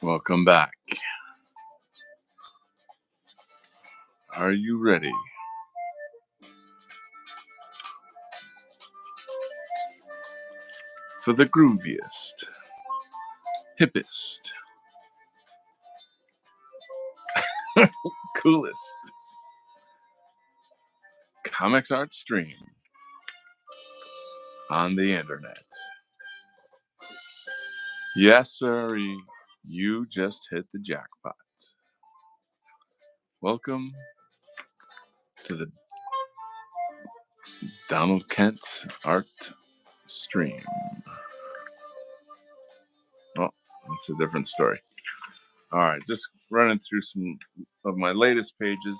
Welcome back. Are you ready? For the grooviest, hippest, coolest comics art stream on the internet. Yes, sir, you just hit the jackpot. Welcome to the Donald Kent art stream. Oh, that's a different story. All right, just running through some of my latest pages.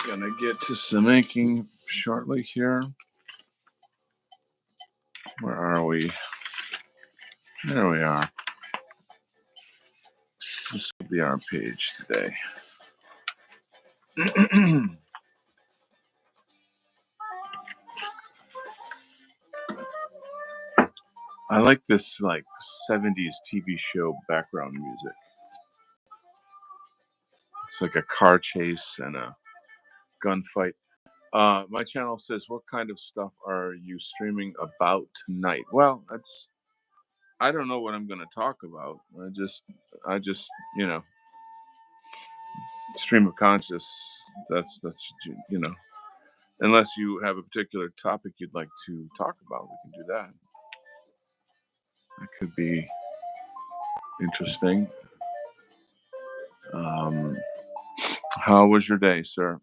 Gonna get to some inking shortly here. Where are we? There we are. This will be our page today. I like this 70s TV show background music. It's like a car chase and a gunfight. My channel says, what kind of stuff are you streaming about tonight? Well, I don't know what I'm going to talk about. I just, stream of conscious. That's, unless you have a particular topic you'd like to talk about, we can do that. That could be interesting. How was your day, sir?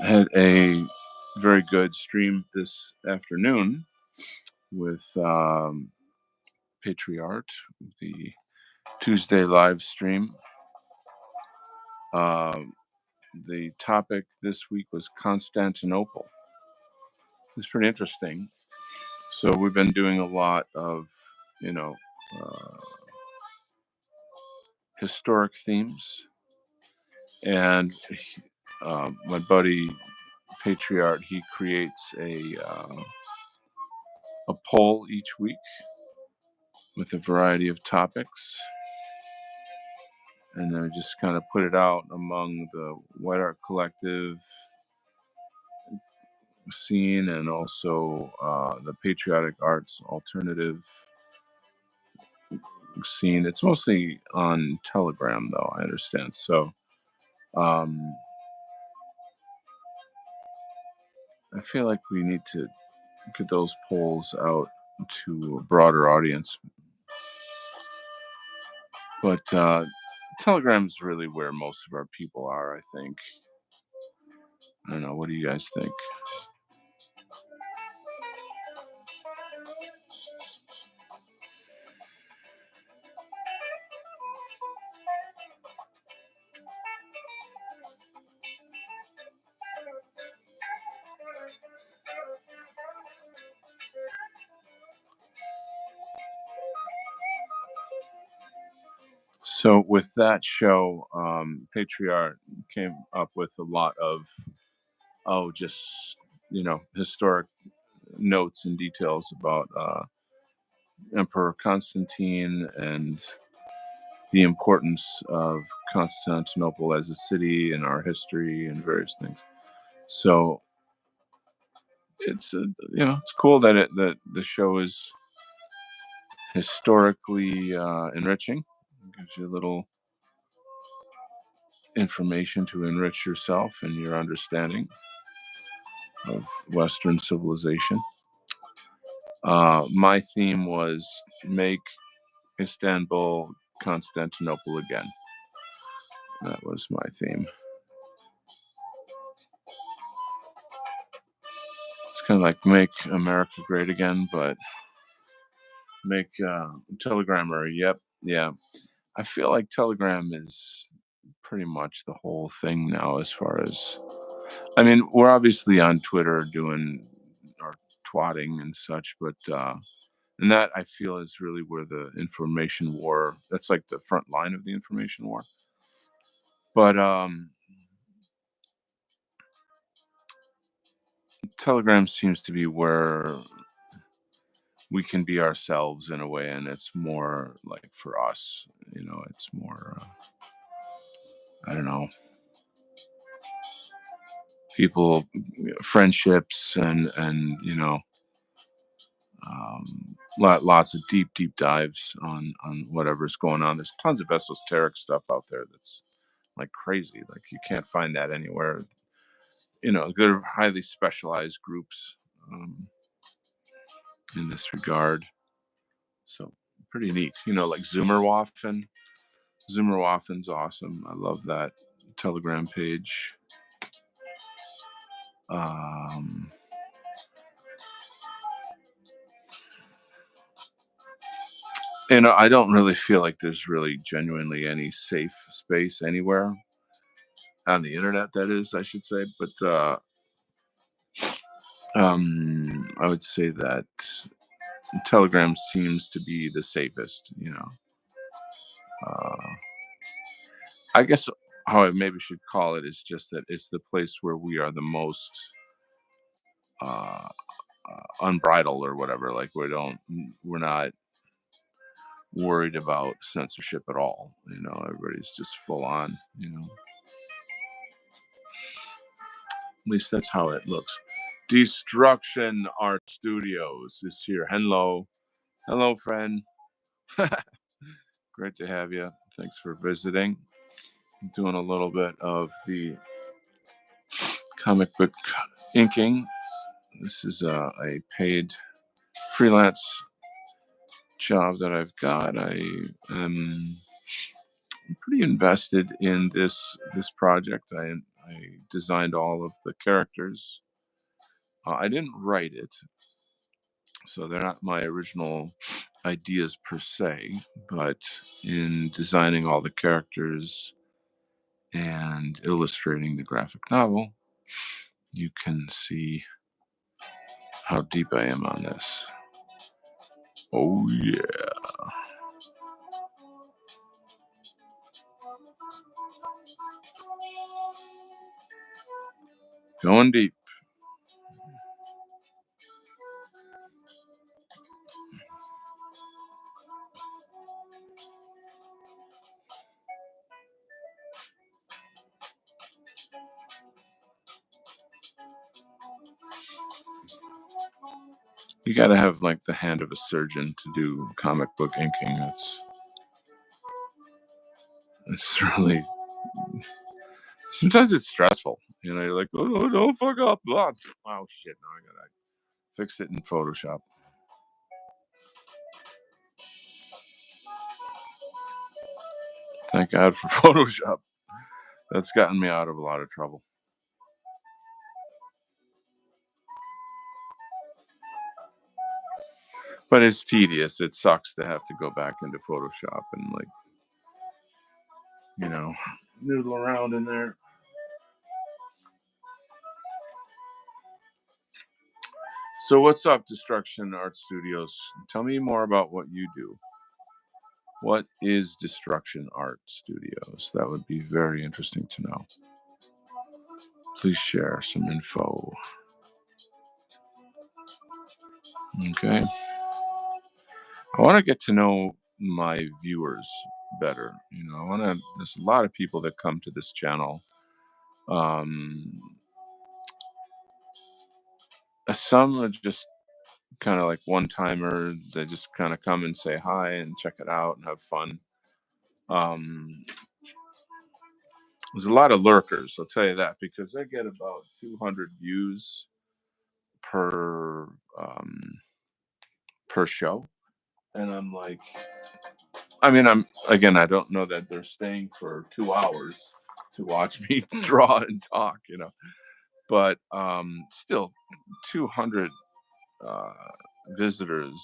Had a very good stream this afternoon with Patriart, the Tuesday live stream. The topic this week was Constantinople. It's pretty interesting. So we've been doing a lot of, historic themes. And my buddy Patriart, he creates a poll each week with a variety of topics, and then I just kind of put it out among the White Art Collective scene and also the Patriotic Arts Alternative scene. It's mostly on Telegram, though, I understand. So I feel like we need to get those polls out to a broader audience. But Telegram is really where most of our people are, I think. I don't know. What do you guys think? So with that show, Patriart came up with a lot of, just, historic notes and details about Emperor Constantine and the importance of Constantinople as a city in our history and various things. So it's it's cool that that the show is historically enriching. It gives you a little information to enrich yourself and your understanding of Western civilization. My theme was make Istanbul Constantinople again. That was my theme. kind of like make America great again, but make Telegrammer. Yep, yeah. I feel like Telegram is pretty much the whole thing now, as far as I mean, we're obviously on Twitter doing our twatting and such, but and that I feel is really where the information war. That's like the front line of the information war. But Telegram seems to be where we can be ourselves in a way, and it's more like for us. It's more. I don't know, people, friendships, and um, lots of deep dives on whatever's going on. There's tons of esoteric stuff out there that's like crazy. Like you can't find that anywhere. They're highly specialized groups in this regard. So pretty neat. Like Zoomerwaffen. Zoomerwaffen's awesome. I love that Telegram page. Um, I don't really feel like there's really genuinely any safe space anywhere on the internet. That is, I should say, but I would say that Telegram seems to be the safest. Uh, I guess how I maybe should call it is just that it's the place where we are the most uh, unbridled or whatever. Like we're not worried about censorship at all. Everybody's just full on. At least that's how it looks. Destruction Art Studios is here. Hello, friend. Great to have you. Thanks for visiting. I'm doing a little bit of the comic book inking. This is a paid freelance job that I've got. I am pretty invested in this project. I designed all of the characters. I didn't write it, so they're not my original ideas per se, but in designing all the characters and illustrating the graphic novel, you can see how deep I am on this. Oh yeah. Going deep. You got to have like the hand of a surgeon to do comic book inking. It's really, sometimes it's stressful. You're like, oh, don't fuck up. Oh shit, now I gotta fix it in Photoshop. Thank God for Photoshop. That's gotten me out of a lot of trouble. But it's tedious. It sucks to have to go back into Photoshop and noodle around in there. So what's up, Destruction Art Studios? Tell me more about what you do. What is Destruction Art Studios? That would be very interesting to know. Please share some info. Okay. I want to get to know my viewers better. There's a lot of people that come to this channel. Some are just kind of like one timer. They just kind of come and say hi and check it out and have fun. There's a lot of lurkers, I'll tell you that, because I get about 200 views per show, and I'm like, I mean, I don't know that they're staying for 2 hours to watch me draw and talk. but still 200 uh, visitors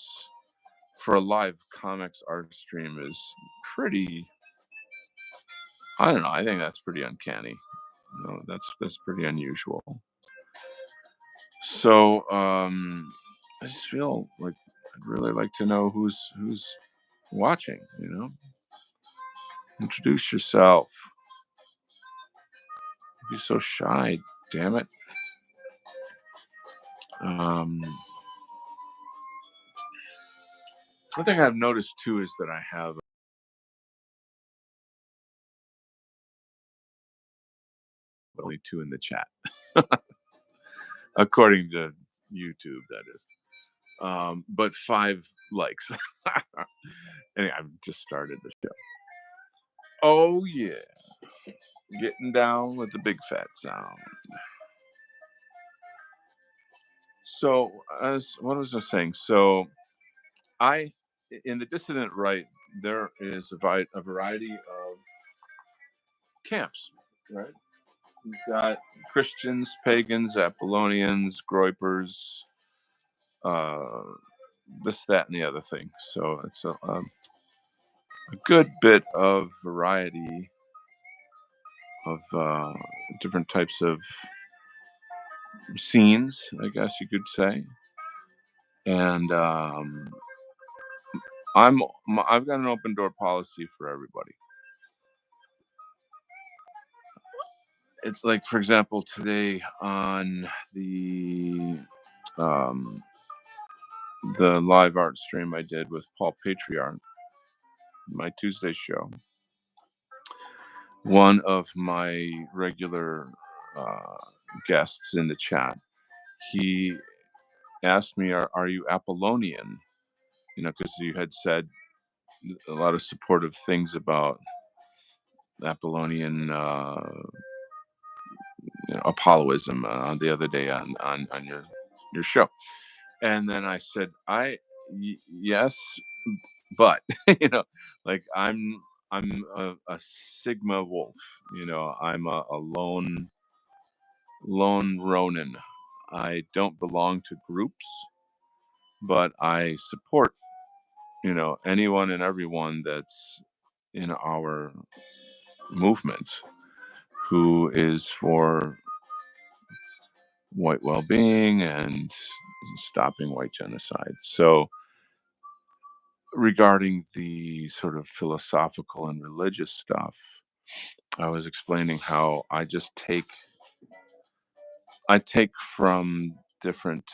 for a live comics art stream is pretty. I don't know. I think that's pretty uncanny. No, that's pretty unusual. So I just feel like I'd really like to know who's watching. Introduce yourself. Be so shy. Damn it. Um, One thing I've noticed too is that I have only two in the chat, according to YouTube, that is. But five likes. Anyway, I've just started the show. Oh yeah, getting down with the big fat sound. So, as what was I saying? So, I in the dissident right, there is a variety of camps, right? You've got Christians, pagans, Apollonians, Groypers, uh, this, that, and the other thing. So it's a good bit of variety of different types of scenes, I guess you could say. And I've got an open door policy for everybody. It's like, for example, today on um, the live art stream I did with Paul Patriarch, my Tuesday show. One of my regular uh, guests in the chat, he asked me, "Are you Apollonian?" Because you had said a lot of supportive things about Apollonian Apolloism the other day on your show. And then I said, yes, but like I'm a Sigma wolf. I'm a lone Ronin. I don't belong to groups, but I support anyone and everyone that's in our movement who is for white well-being and stopping white genocide. So regarding the sort of philosophical and religious stuff, I was explaining how I take from different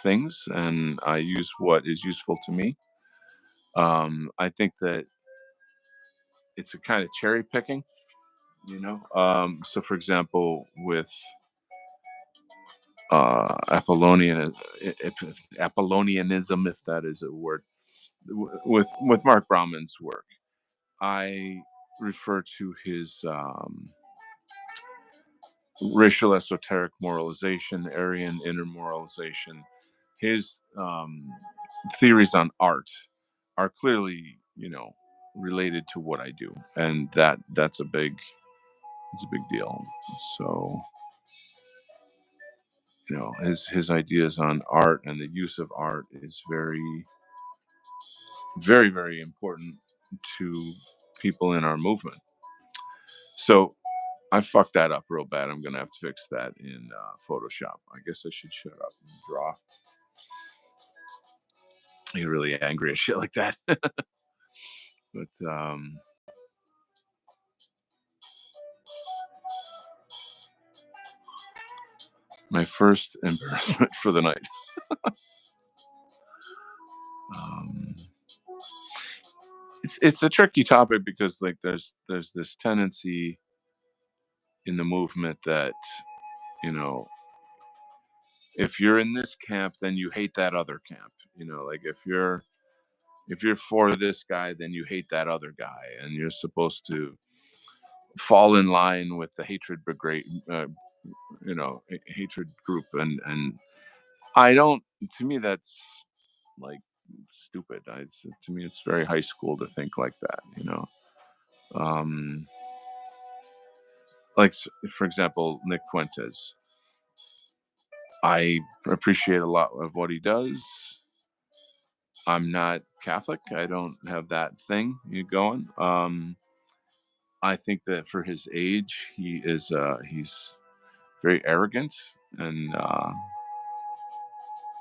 things, and I use what is useful to me. I think that it's a kind of cherry picking, so for example, with Apollonian Apollonianism, if that is a word, with Mark Brauman's work, I refer to his racial esoteric moralization, Aryan inner moralization. His theories on art are clearly, related to what I do, and that's a big deal. So, his ideas on art and the use of art is very, very, very important to people in our movement. So I fucked that up real bad. I'm gonna have to fix that in Photoshop. I guess I should shut up and draw. I get really angry at shit like that. But my first embarrassment for the night. um, it's a tricky topic because like there's this tendency in the movement that if you're in this camp, then you hate that other camp. Like if you're for this guy, then you hate that other guy, and you're supposed to fall in line with the hatred brigade, hatred group, and I don't. To me, that's like stupid. To me, it's very high school to think like that. Um, like for example, Nick Fuentes. I appreciate a lot of what he does. I'm not Catholic. I don't have that thing going. I think that for his age, he's very arrogant and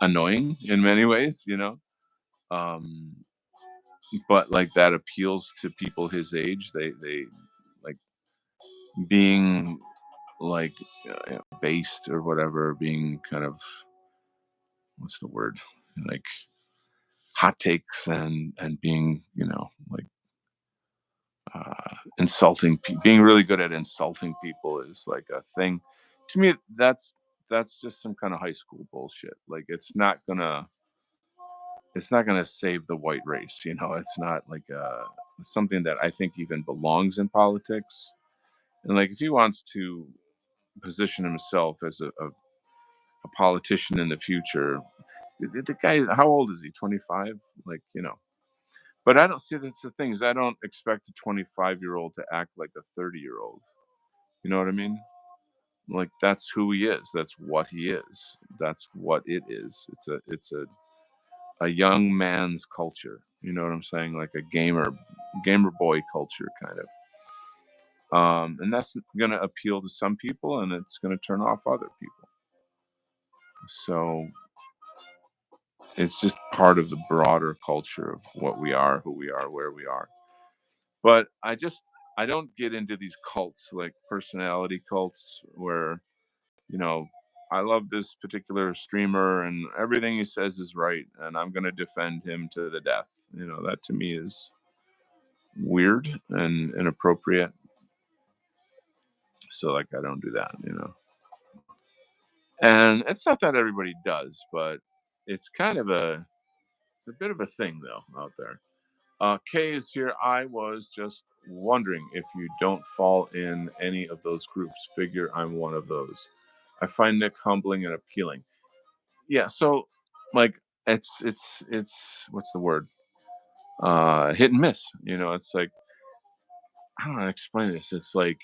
annoying in many ways, Um, but like that appeals to people his age. They like being like based or whatever, being kind of, what's the word, like hot takes and being like insulting, being really good at insulting people is like a thing. To me, that's just some kind of high school bullshit. Like it's not gonna save the white race. It's not like something that I think even belongs in politics. And like if he wants to position himself as a politician in the future, the guy, how old is he? 25? Like, but I don't see, that's the thing, is I don't expect a 25-year-old to act like a 30-year-old. You know what I mean? Like that's who he is. That's what he is. That's what it is. It's a young man's culture. You know what I'm saying? Like a gamer boy culture kind of. And that's going to appeal to some people, and it's going to turn off other people. So it's just part of the broader culture of what we are, who we are, where we are. But I don't get into these cults, like personality cults, where you know I love this particular streamer and everything he says is right, and I'm going to defend him to the death. That to me is weird and inappropriate. So like I don't do that. And it's not that everybody does, but it's kind of a bit of a thing though out there. Kay is here. I was just wondering if you don't fall in any of those groups. Figure I'm one of those. I find Nick humbling and appealing. Yeah, so like it's what's the word? Hit and miss. It's like, I don't know how to explain this. It's like,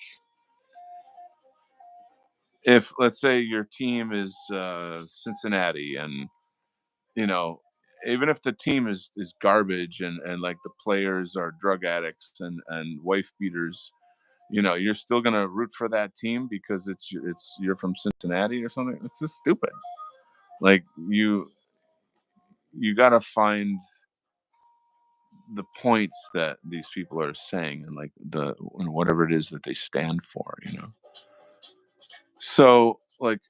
if let's say your team is Cincinnati, and you know even if the team is garbage, and like the players are drug addicts and wife beaters, you're still gonna root for that team because you're from Cincinnati or something. It's just stupid. Like you gotta find the points that these people are saying, and like whatever it is that they stand for. So like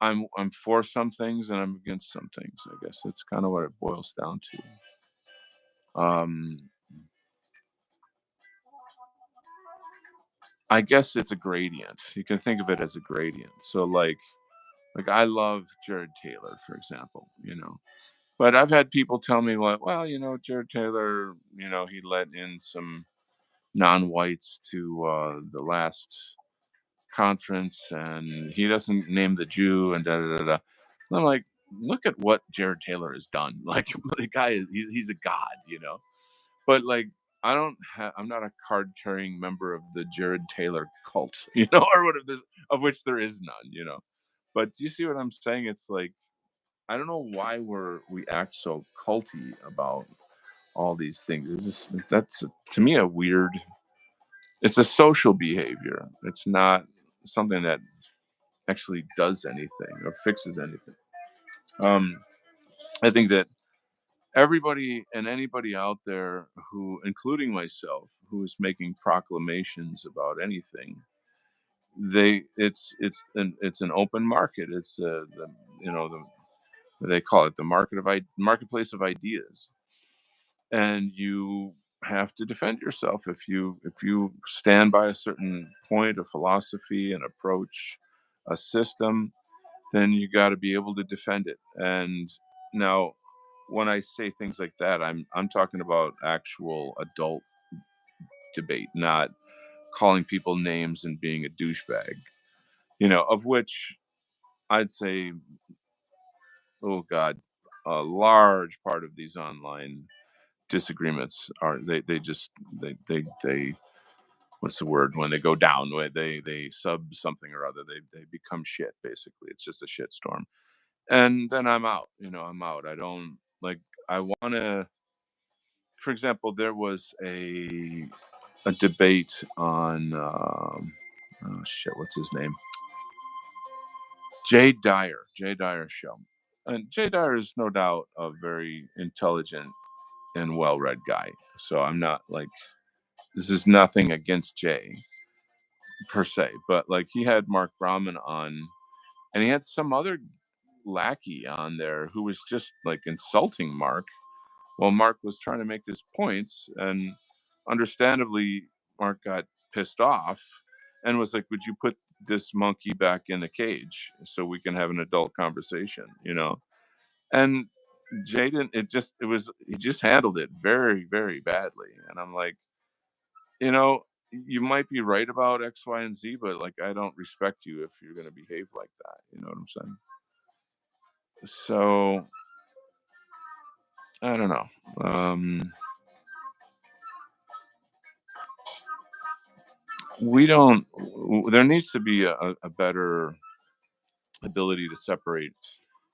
I'm for some things and I'm against some things. I guess that's kind of what it boils down to. I guess it's a gradient. You can think of it as a gradient. So like I love Jared Taylor, for example. But I've had people tell me, like, well, Jared Taylor, he let in some non-whites to the last conference, and he doesn't name the Jew, and da da da da. And I'm like, look at what Jared Taylor has done. Like the guy is he's a god. But like I'm not a card carrying member of the Jared Taylor cult, or whatever, of which there is none. But do you see what I'm saying? It's like I don't know why we act so culty about all these things. That's to me a weird. It's a social behavior. It's not something that actually does anything or fixes anything. Um, I think that everybody and anybody out there who, including myself, who is making proclamations about anything, it's an open market. It's they call it the marketplace of ideas, and you have to defend yourself if you stand by a certain point, a philosophy, an approach, a system. Then you got to be able to defend it. And now, when I say things like that, I'm talking about actual adult debate, not calling people names and being a douchebag. Of which I'd say, oh God, a large part of these online disagreements are they just they what's the word when they go down, when they sub something or other, they become shit. Basically, it's just a shit storm, and then I'm out. I'm out. I don't like. I want to. For example, there was a debate on oh shit, what's his name? Jay Dyer show. And Jay Dyer is no doubt a very intelligent and well-read guy. So I'm not like, this is nothing against Jay per se, but like he had Mark Brahman on, and he had some other lackey on there who was just like insulting Mark. Well, Mark was trying to make his points, and understandably, Mark got pissed off and was like, "Would you put this monkey back in the cage so we can have an adult conversation?" And Jaden, he just handled it very, very badly. And I'm like, you know, you might be right about X, Y, and Z, but like, I don't respect you if you're going to behave like that. You know what I'm saying? So I don't know. We don't. There needs to be a better ability to separate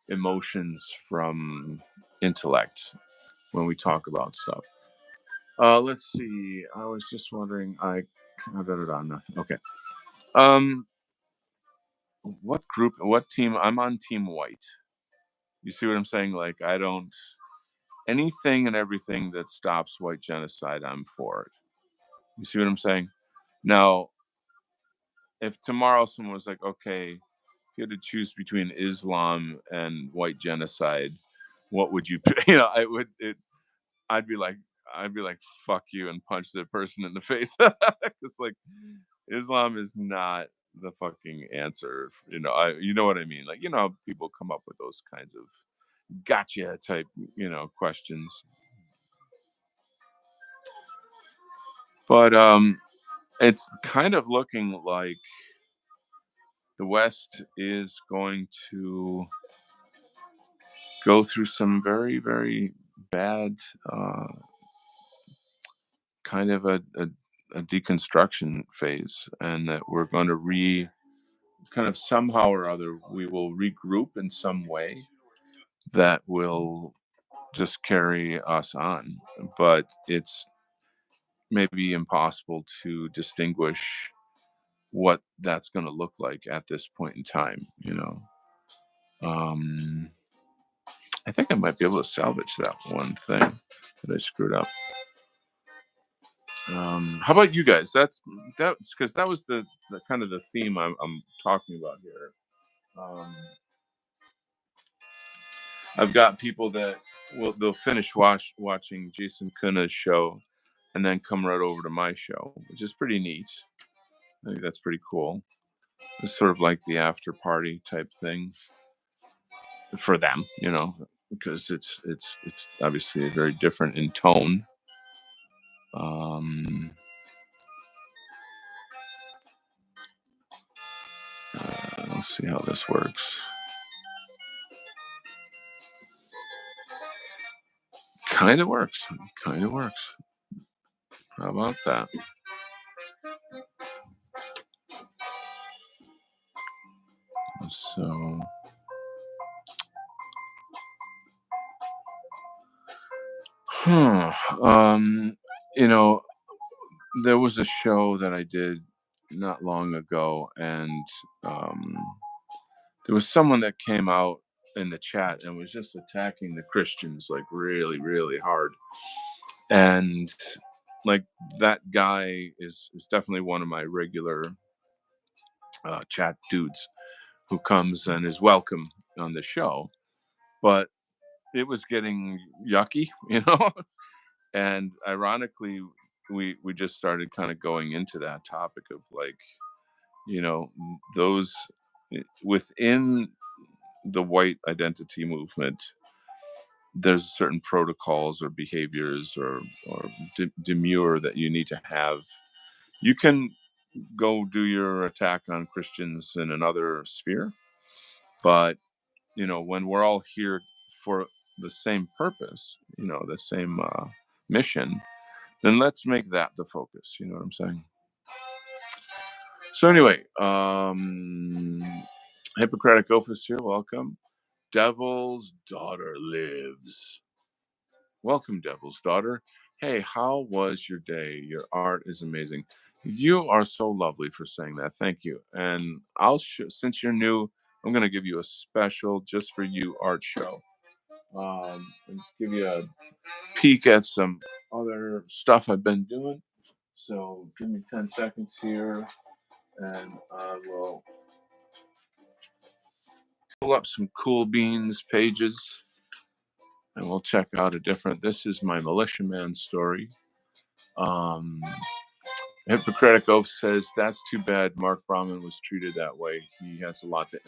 emotions from intellect when we talk about stuff. Let's see. I was just wondering. I got it on nothing. Okay. Um, what group? What team? I'm on Team White. You see what I'm saying? Like, I don't anything and everything that stops white genocide. I'm for it. You see what I'm saying? Now, if tomorrow someone was like, okay, if you had to choose between Islam and white genocide, what would you pick? I would. I'd be like, fuck you, and punch the person in the face. Because like, Islam is not the fucking answer. You know what I mean. Like, how people come up with those kinds of gotcha type, questions. But it's kind of looking like the West is going to go through some very, very bad kind of a deconstruction phase, and that we're going to kind of somehow or other, we will regroup in some way that will just carry us on. But it's maybe impossible to distinguish what that's going to look like at this point in time. Um, I think I might be able to salvage that one thing that I screwed up. How about you guys? That's because that was the kind of the theme I'm talking about here. I've got people that they'll finish watching Jason Kuna's show and then come right over to my show, which is pretty neat. I think that's pretty cool. It's sort of like the after party type thing for them, because it's obviously very different in tone. Um, let's see how this works. Kind of works. Kind of works. How about that? So, hmm. You know, there was a show that I did not long ago, and um, there was someone that came out in the chat and was just attacking the Christians like really, really hard. And like that guy is definitely one of my regular chat dudes who comes and is welcome on the show. But it was getting yucky, and ironically, we just started kind of going into that topic of like, those within the white identity movement, there's certain protocols or behaviors or demure that you need to have. You can go do your attack on Christians in another sphere, but when we're all here for the same purpose, the same mission, then let's make that the focus. You know what I'm saying? So anyway, Hippocratic Ophis here. Welcome. Devil's Daughter lives. Welcome, Devil's Daughter. Hey, how was your day? Your art is amazing. You are so lovely for saying that. Thank you. And since you're new, I'm going to give you a special just for you art show. And give you a peek at some other stuff I've been doing. So give me 10 seconds here, and I will pull up some Cool Beans pages, and we'll check out a different. This is my Militiaman story. Um, Hippocratic Oath says that's too bad. Mark Brahman was treated that way. He has a lot to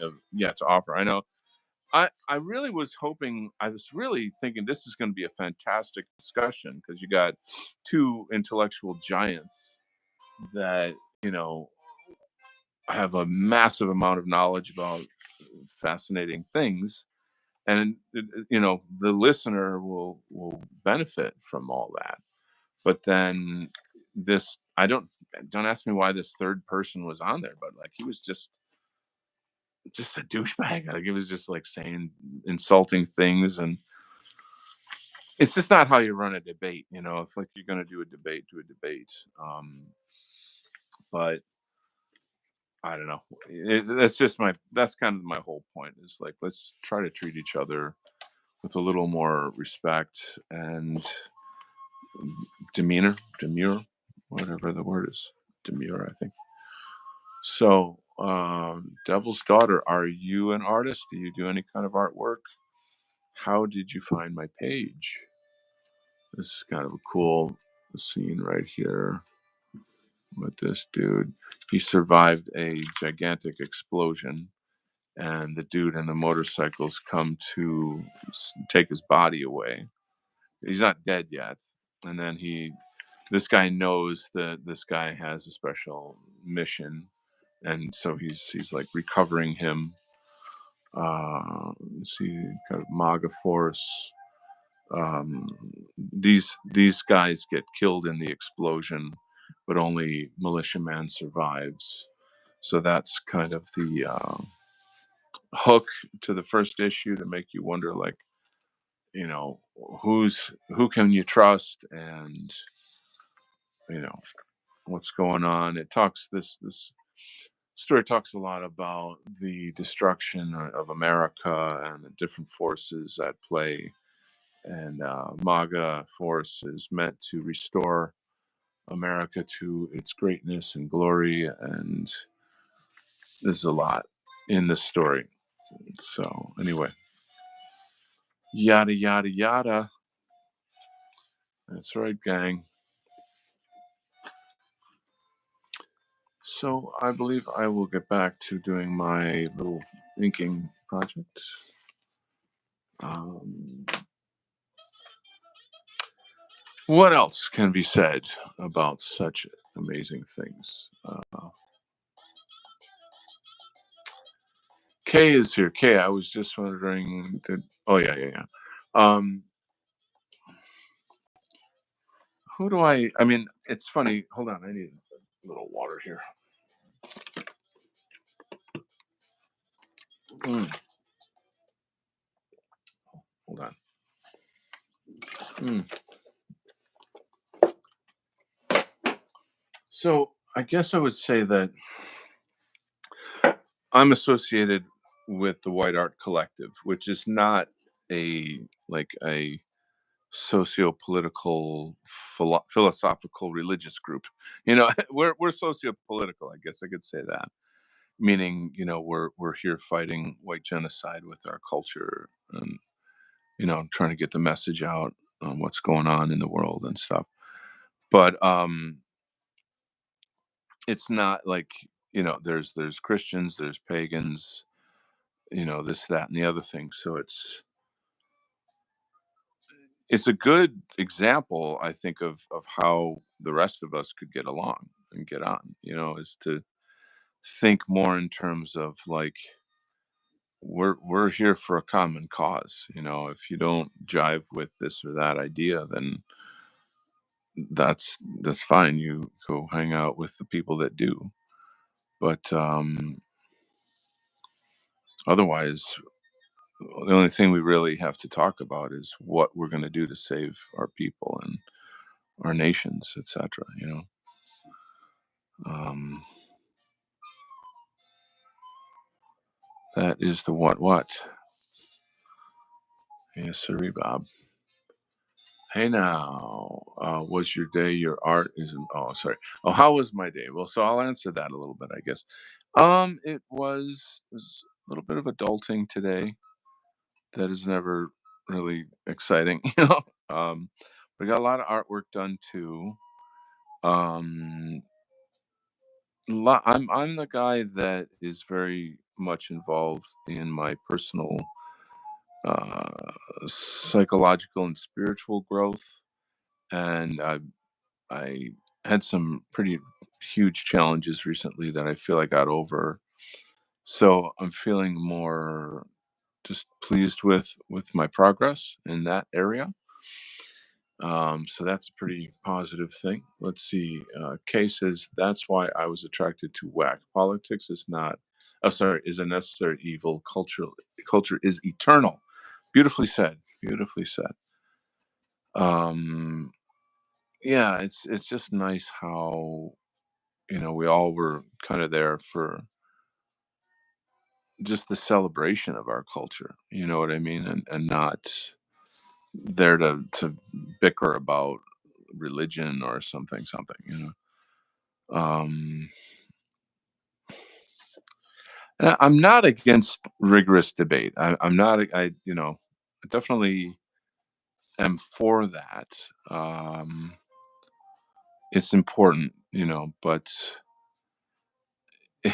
offer. I know. I really was hoping. I was really thinking this is going to be a fantastic discussion because you got two intellectual giants that have a massive amount of knowledge about fascinating things, and the listener will benefit from all that. But then this, don't ask me why this third person was on there, but like he was just a douchebag. Like he was just like saying insulting things, and it's just not how you run a debate. It's like you're going to do a debate, but I don't know. That's kind of my whole point is like, let's try to treat each other with a little more respect and demure, whatever the word is. Demure, I think. So, Devil's Daughter, are you an artist? Do you do any kind of artwork? How did you find my page? This is kind of a cool scene right here with this dude. He survived a gigantic explosion, and the dude and the motorcycles come to take his body away. He's not dead yet, and then this guy knows that this guy has a special mission, and so he's like recovering him. See, kind of MAGA force. These guys get killed in the explosion, but only Militiaman survives. So that's kind of the hook to the first issue to make you wonder, like, you know, who can you trust, and you know what's going on. This story talks a lot about the destruction of America and the different forces at play, and MAGA force is meant to restore America to its greatness and glory, and there's a lot in the story. So anyway, yada yada yada. That's right, gang. So I believe I will get back to doing my little inking project. What else can be said about such amazing things? Kay is here. Kay, I was just wondering. Oh yeah, yeah, yeah. Um, who do I? I mean, it's funny. Hold on, I need a little water here. Mm, hold on. Mm. So I guess I would say that I'm associated with the White Art Collective, which is not a socio-political, philosophical, religious group. We're socio-political. I guess I could say that. Meaning, we're here fighting white genocide with our culture, and trying to get the message out on what's going on in the world and stuff. But it's not like there's Christians, there's pagans, this, that, and the other thing. So it's a good example, I think, of how the rest of us could get along and get on. Is to think more in terms of like we're here for a common cause. If you don't jive with this or that idea, then that's fine. You go hang out with the people that do. But otherwise, the only thing we really have to talk about is what we're going to do to save our people and our nations, etc. Um, that is the what. Yes, sir, Bob. Hey now, was your day? Your art isn't. Oh, sorry. Oh, how was my day? Well, so I'll answer that a little bit, I guess. It was a little bit of adulting today. That is never really exciting, we got a lot of artwork done too. Um, I'm the guy that is very much involved in my personal psychological and spiritual growth, and I had some pretty huge challenges recently that I feel I got over. So I'm feeling more just pleased with my progress in that area. So that's a pretty positive thing. Let's see. Kay says that's why I was attracted to whack. Politics is not. Oh, sorry, is a necessary evil. Culture is eternal. Beautifully said. Beautifully said. Um, yeah, it's just nice how we all were kind of there for just the celebration of our culture. You know what I mean? And not there to bicker about religion or something. Um, and I'm not against rigorous debate. I'm not. I definitely am for that. It's important, but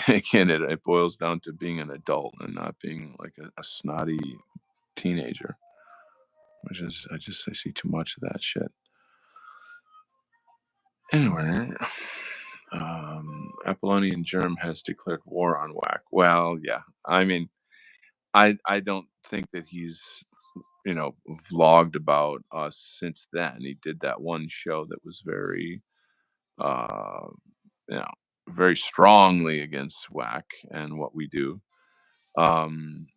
again, it boils down to being an adult and not being like a snotty teenager, which is I see too much of that shit. Anyway, Apollonian Germ has declared war on Whack. Well, yeah. I mean, I don't think that he's vlogged about us since then. He did that one show that was very uh you know very strongly against Whack and what we do.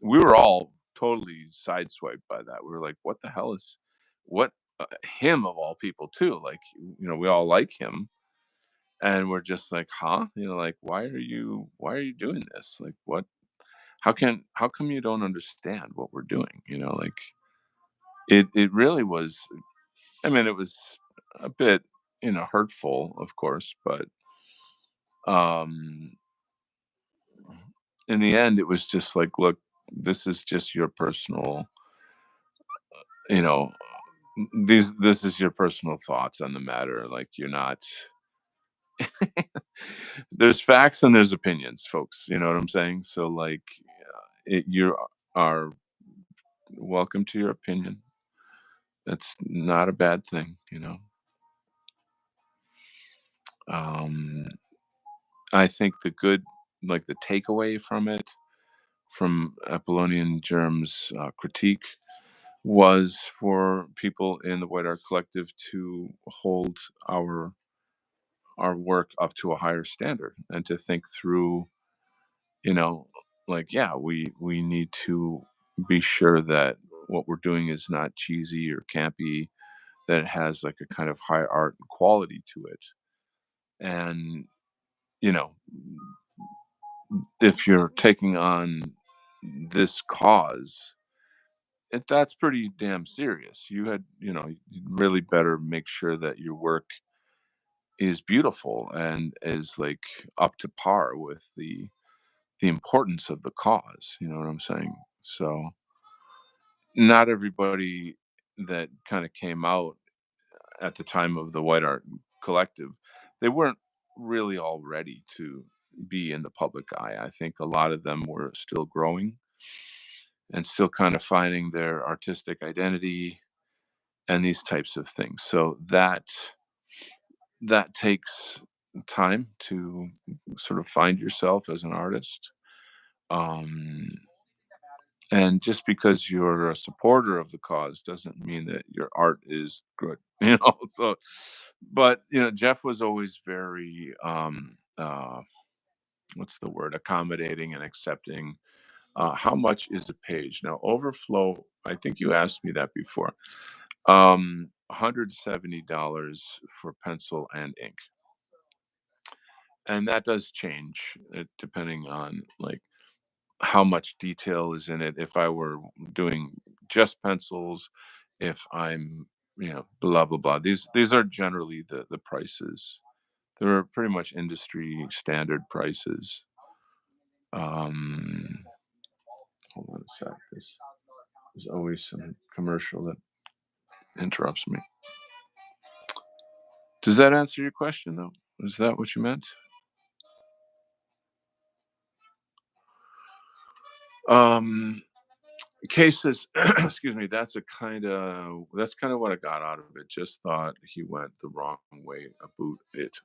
We were all totally sideswiped by that. We were like, what the hell is what him of all people too? Like, we all like him and we're just like, huh? Like, why are you doing this? Like, what? How come you don't understand what we're doing? Like, it really was. I mean, it was a bit hurtful, of course, but um in the end it was just like, look, this is just your personal, you know this is your personal thoughts on the matter. Like, you're not. There's facts and there's opinions, folks. You know what I'm saying? So, like, you are welcome to your opinion. That's not a bad thing. um I think the takeaway from it, from Apollonian Germ's critique, was for people in the White Art Collective to hold our work up to a higher standard and to think through, you know, like, yeah, we need to be sure that what we're doing is not cheesy or campy, that it has like a kind of high art and quality to it. And, you know, if you're taking on this cause, that's pretty damn serious. You really better make sure that your work is beautiful and is like up to par with the importance of the cause. You know what I'm saying? So not everybody that kind of came out at the time of the White Art Collective, they weren't really all ready to be in the public eye. I think a lot of them were still growing and still kind of finding their artistic identity and these types of things. So that takes time to sort of find yourself as an artist. Um, and just because you're a supporter of the cause doesn't mean that your art is good. So, but Jeff was always very what's the word, accommodating and accepting. How much is a page? Now, Overflow, I think you asked me that before. $170 for pencil and ink. And that does change depending on like how much detail is in it. If I were doing just pencils, if I'm, blah blah blah. These are generally the prices. They're pretty much industry standard prices. Um, hold on a sec. There's always some commercial that interrupts me. Does that answer your question though? Is that what you meant? Um, Cases, excuse me, that's kind of what I got out of it. Just thought he went the wrong way about it.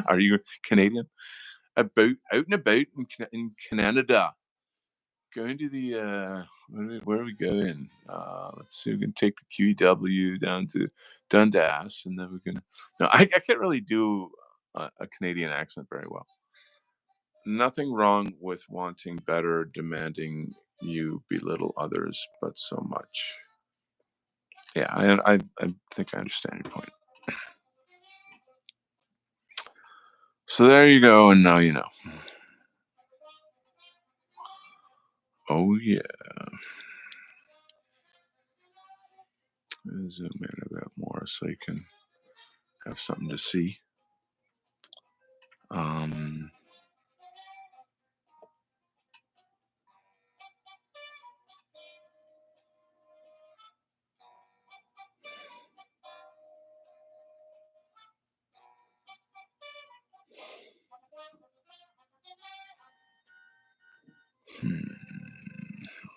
Are you Canadian? About out and about in Canada. Going to the where are we going? Let's see. We can take the QEW down to Dundas, and then we're gonna. No, I can't really do a Canadian accent very well. Nothing wrong with wanting better, demanding you belittle others, but so much. Yeah, I think I understand your point. So there you go, and now you know. Oh yeah. Zoom in a bit more so you can have something to see. Um,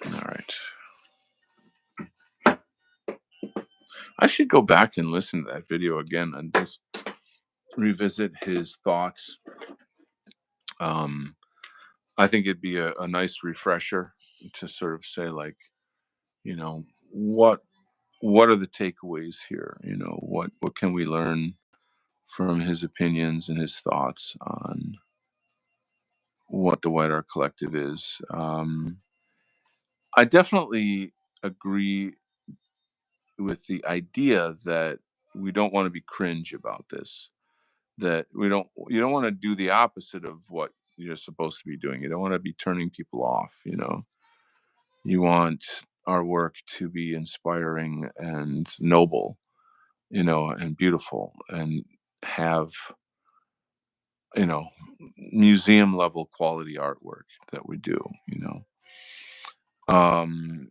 all right. I should go back and listen to that video again and just revisit his thoughts. Um, I think it'd be a nice refresher to sort of say, like, you know, what are the takeaways here? What can we learn from his opinions and his thoughts on what the White Art Collective is. I definitely agree with the idea that we don't want to be cringe about this. That you don't want to do the opposite of what you're supposed to be doing. You don't want to be turning people off. You want our work to be inspiring and noble, and beautiful, and have you know museum level quality artwork that we do. Um,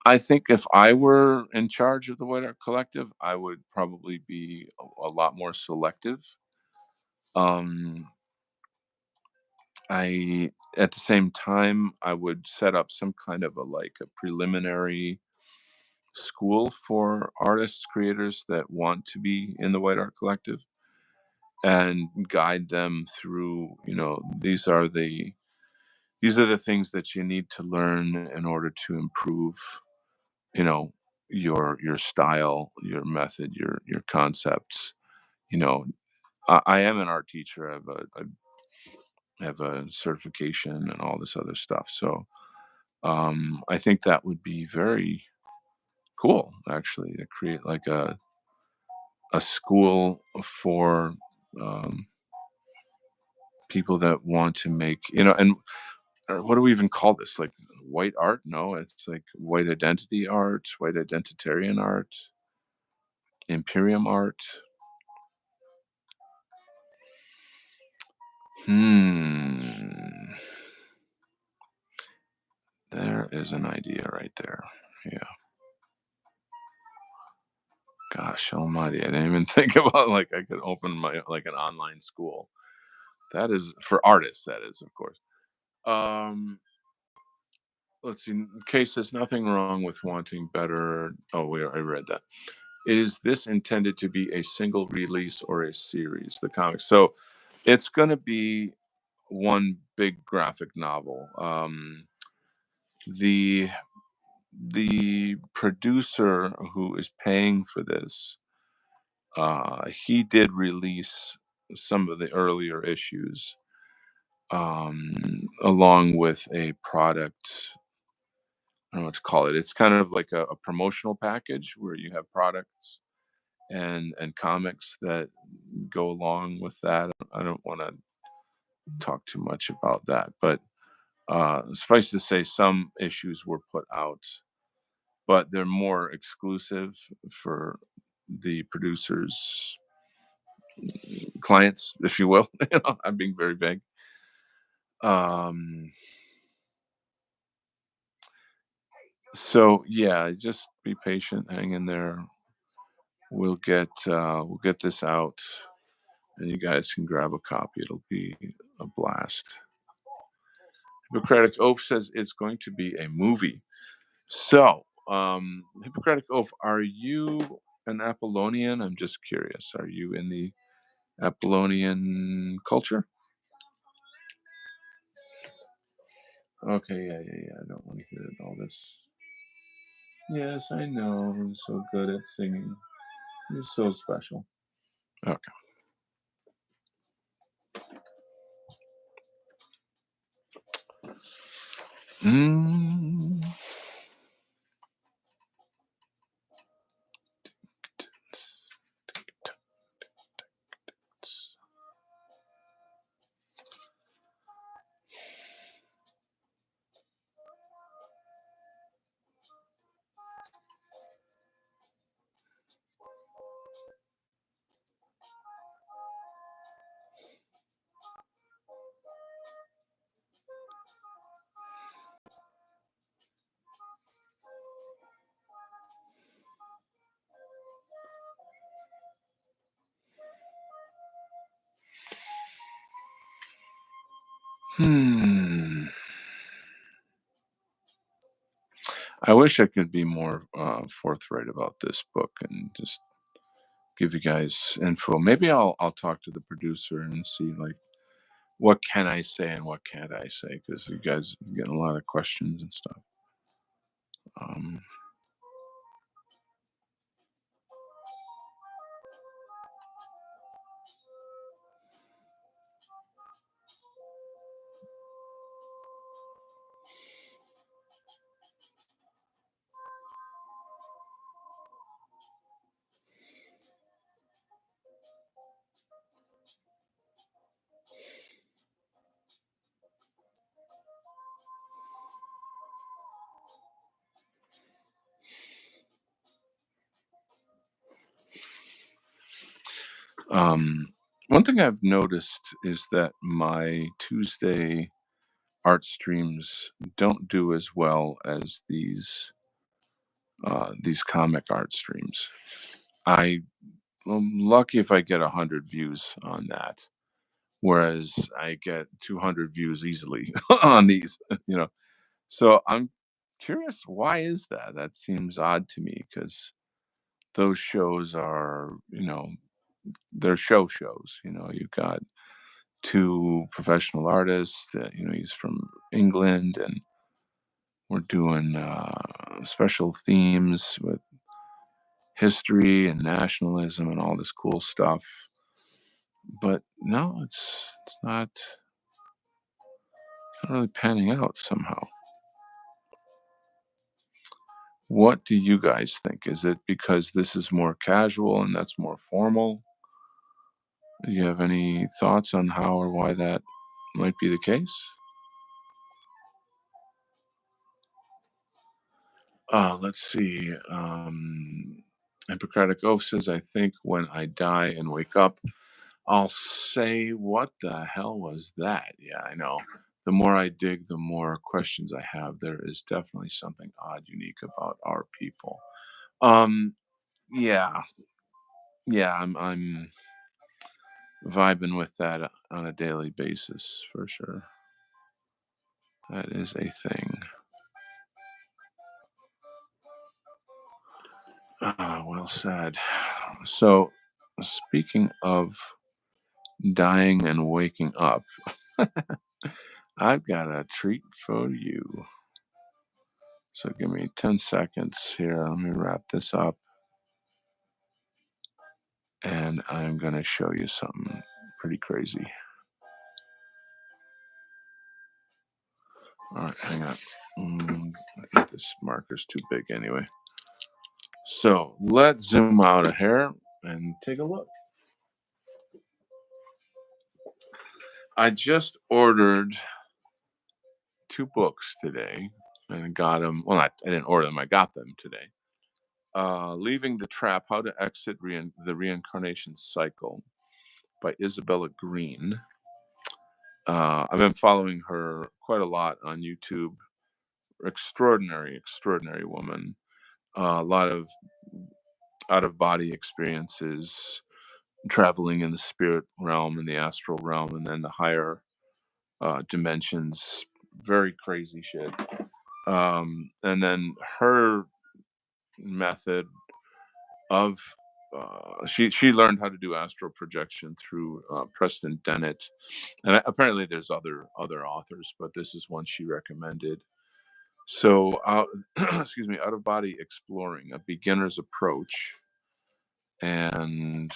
I think if I were in charge of the White Art Collective, I would probably be a lot more selective. Um, I At the same time, I would set up some kind of a preliminary school for artists, creators that want to be in the White Art Collective, and guide them through. These are the things that you need to learn in order to improve you know your style, your method, your concepts. you know I am an art teacher. I have a certification and all this other stuff, so I think that would be very cool, actually, to create like a school for um, people that want to make, and what do we even call this, like white art? No, it's like white identity art, white identitarian art, imperium art. Hmm. There is an idea right there. Yeah. Gosh almighty. I didn't even think about like I could open my like an online school. That is for artists, that is, of course. Um let's see. Case says nothing wrong with wanting better. Oh, I read that. Is this intended to be a single release or a series? The comics. So it's gonna be one big graphic novel. The the producer who is paying for this, he did release some of the earlier issues, along with a product. I don't know what to call it. It's kind of like a promotional package where you have products and comics that go along with that. I don't want to talk too much about that, but suffice to say, some issues were put out, but they're more exclusive for the producers' clients, if you will. I'm being very vague. Um, so yeah, just be patient, hang in there. We'll get this out, and you guys can grab a copy. It'll be a blast. Hippocratic Oath says it's going to be a movie. So, Hippocratic Oath, are you an Apollonian? I'm just curious. Are you in the Apollonian culture? Okay, yeah. I don't want to hear all this. Yes, I know. I'm so good at singing. You're so special. Okay. Mm. Hmm. I wish I could be more forthright about this book and just give you guys info. Maybe I'll talk to the producer and see like what can I say and what can't I say because you guys are getting a lot of questions and stuff. Um, um, one thing I've noticed is that my Tuesday art streams don't do as well as these comic art streams. I'm lucky if I get 100 views on that, whereas I get 200 views easily on these. You know, so I'm curious why is that? That seems odd to me because those shows are, they're shows. You've got two professional artists that he's from England and we're doing special themes with history and nationalism and all this cool stuff. But no, it's not really panning out somehow. What do you guys think? Is it because this is more casual and that's more formal? Do you have any thoughts on how or why that might be the case? Let's see. Hippocratic Oath says, I think when I die and wake up, I'll say, what the hell was that? Yeah, I know. The more I dig, the more questions I have. There is definitely something odd, unique about our people. Um, yeah, yeah, I'm vibing with that on a daily basis for sure. That is a thing. Well said. So, speaking of dying and waking up, I've got a treat for you. So, give me 10 seconds here. Let me wrap this up. And I'm going to show you something pretty crazy. All right, hang on. I think this marker's too big anyway. So let's zoom out of here and take a look. I just ordered 2 books today and got them. Well, I didn't order them. I got them today. Leaving the Trap: How to Exit the Reincarnation Cycle by Isabella Green. I've been following her quite a lot on YouTube. Extraordinary, extraordinary woman. A lot of out of body experiences, traveling in the spirit realm, in the astral realm, and then the higher dimensions. Very crazy shit. And then her method of she learned how to do astral projection through Preston Dennett, and apparently there's other authors, but this is one she recommended. So, excuse me, Out of Body Exploring: A Beginner's Approach, and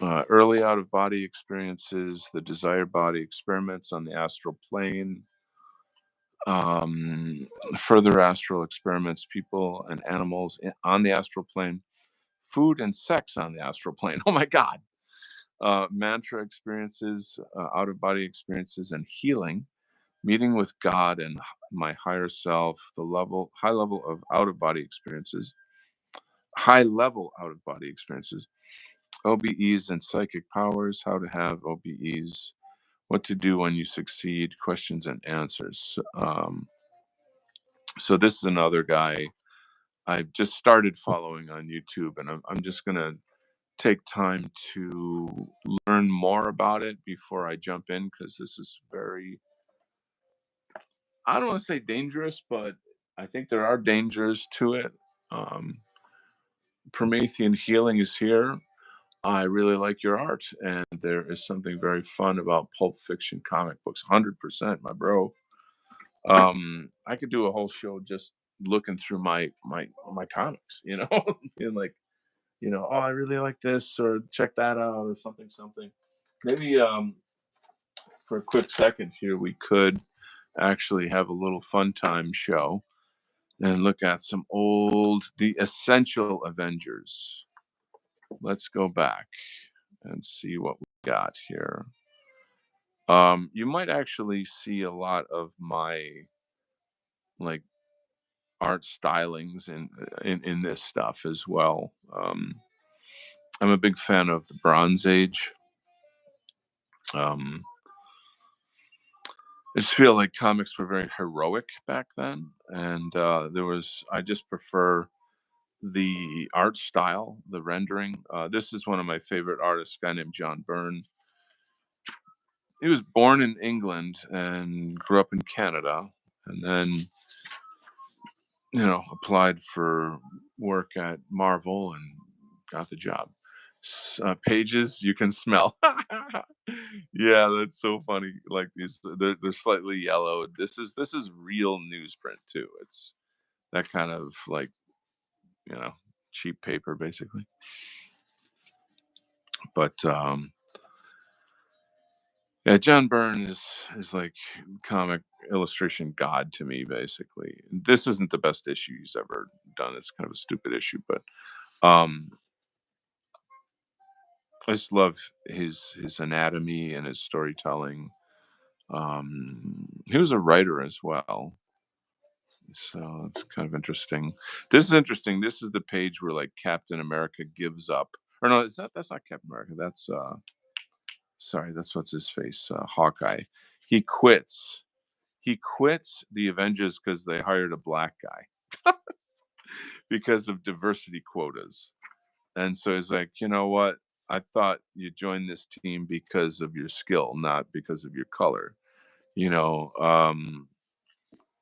Early Out of Body Experiences, the Desired Body Experiments on the Astral Plane, Further Astral Experiments, People and Animals on the Astral Plane, Food and Sex on the Astral Plane. Oh my God. Mantra experiences, out of body experiences, and healing, meeting with God and my higher self, high level of out of body experiences, OBEs and psychic powers, how to have OBEs, what to do when you succeed, questions and answers. So this is another guy I just started following on YouTube, and I'm just gonna take time to learn more about it before I jump in, because this is very, I don't want to say dangerous, but I think there are dangers to it. Promethean healing is here. I really like your art, and there is something very fun about Pulp Fiction comic books. 100%, my bro. I could do a whole show just looking through my comics, and like, oh, I really like this, or check that out, or something. Maybe for a quick second here, we could actually have a little fun time show and look at some The Essential Avengers. Let's go back and see what we got here. You might actually see a lot of my like art stylings in this stuff as well. I'm a big fan of the Bronze Age. I just feel like comics were very heroic back then, and I just prefer the art style, the rendering. This is one of my favorite artists, a guy named John Byrne. He was born in England and grew up in Canada, and then applied for work at Marvel and got the job. Pages you can smell. Yeah, that's so funny. Like they're slightly yellow. This is real newsprint too. It's that kind of like cheap paper basically. But yeah, John Byrne is like comic illustration god to me, basically. This isn't the best issue he's ever done. It's kind of a stupid issue, but I just love his anatomy and his storytelling. He was a writer as well, so it's kind of interesting. This is interesting. This is the page where like Captain America gives up, or no, that's not Captain America. That's sorry, that's what's his face, Hawkeye. He quits. He quits the Avengers because they hired a black guy because of diversity quotas. And so he's like, you know what? I thought you joined this team because of your skill, not because of your color. You know,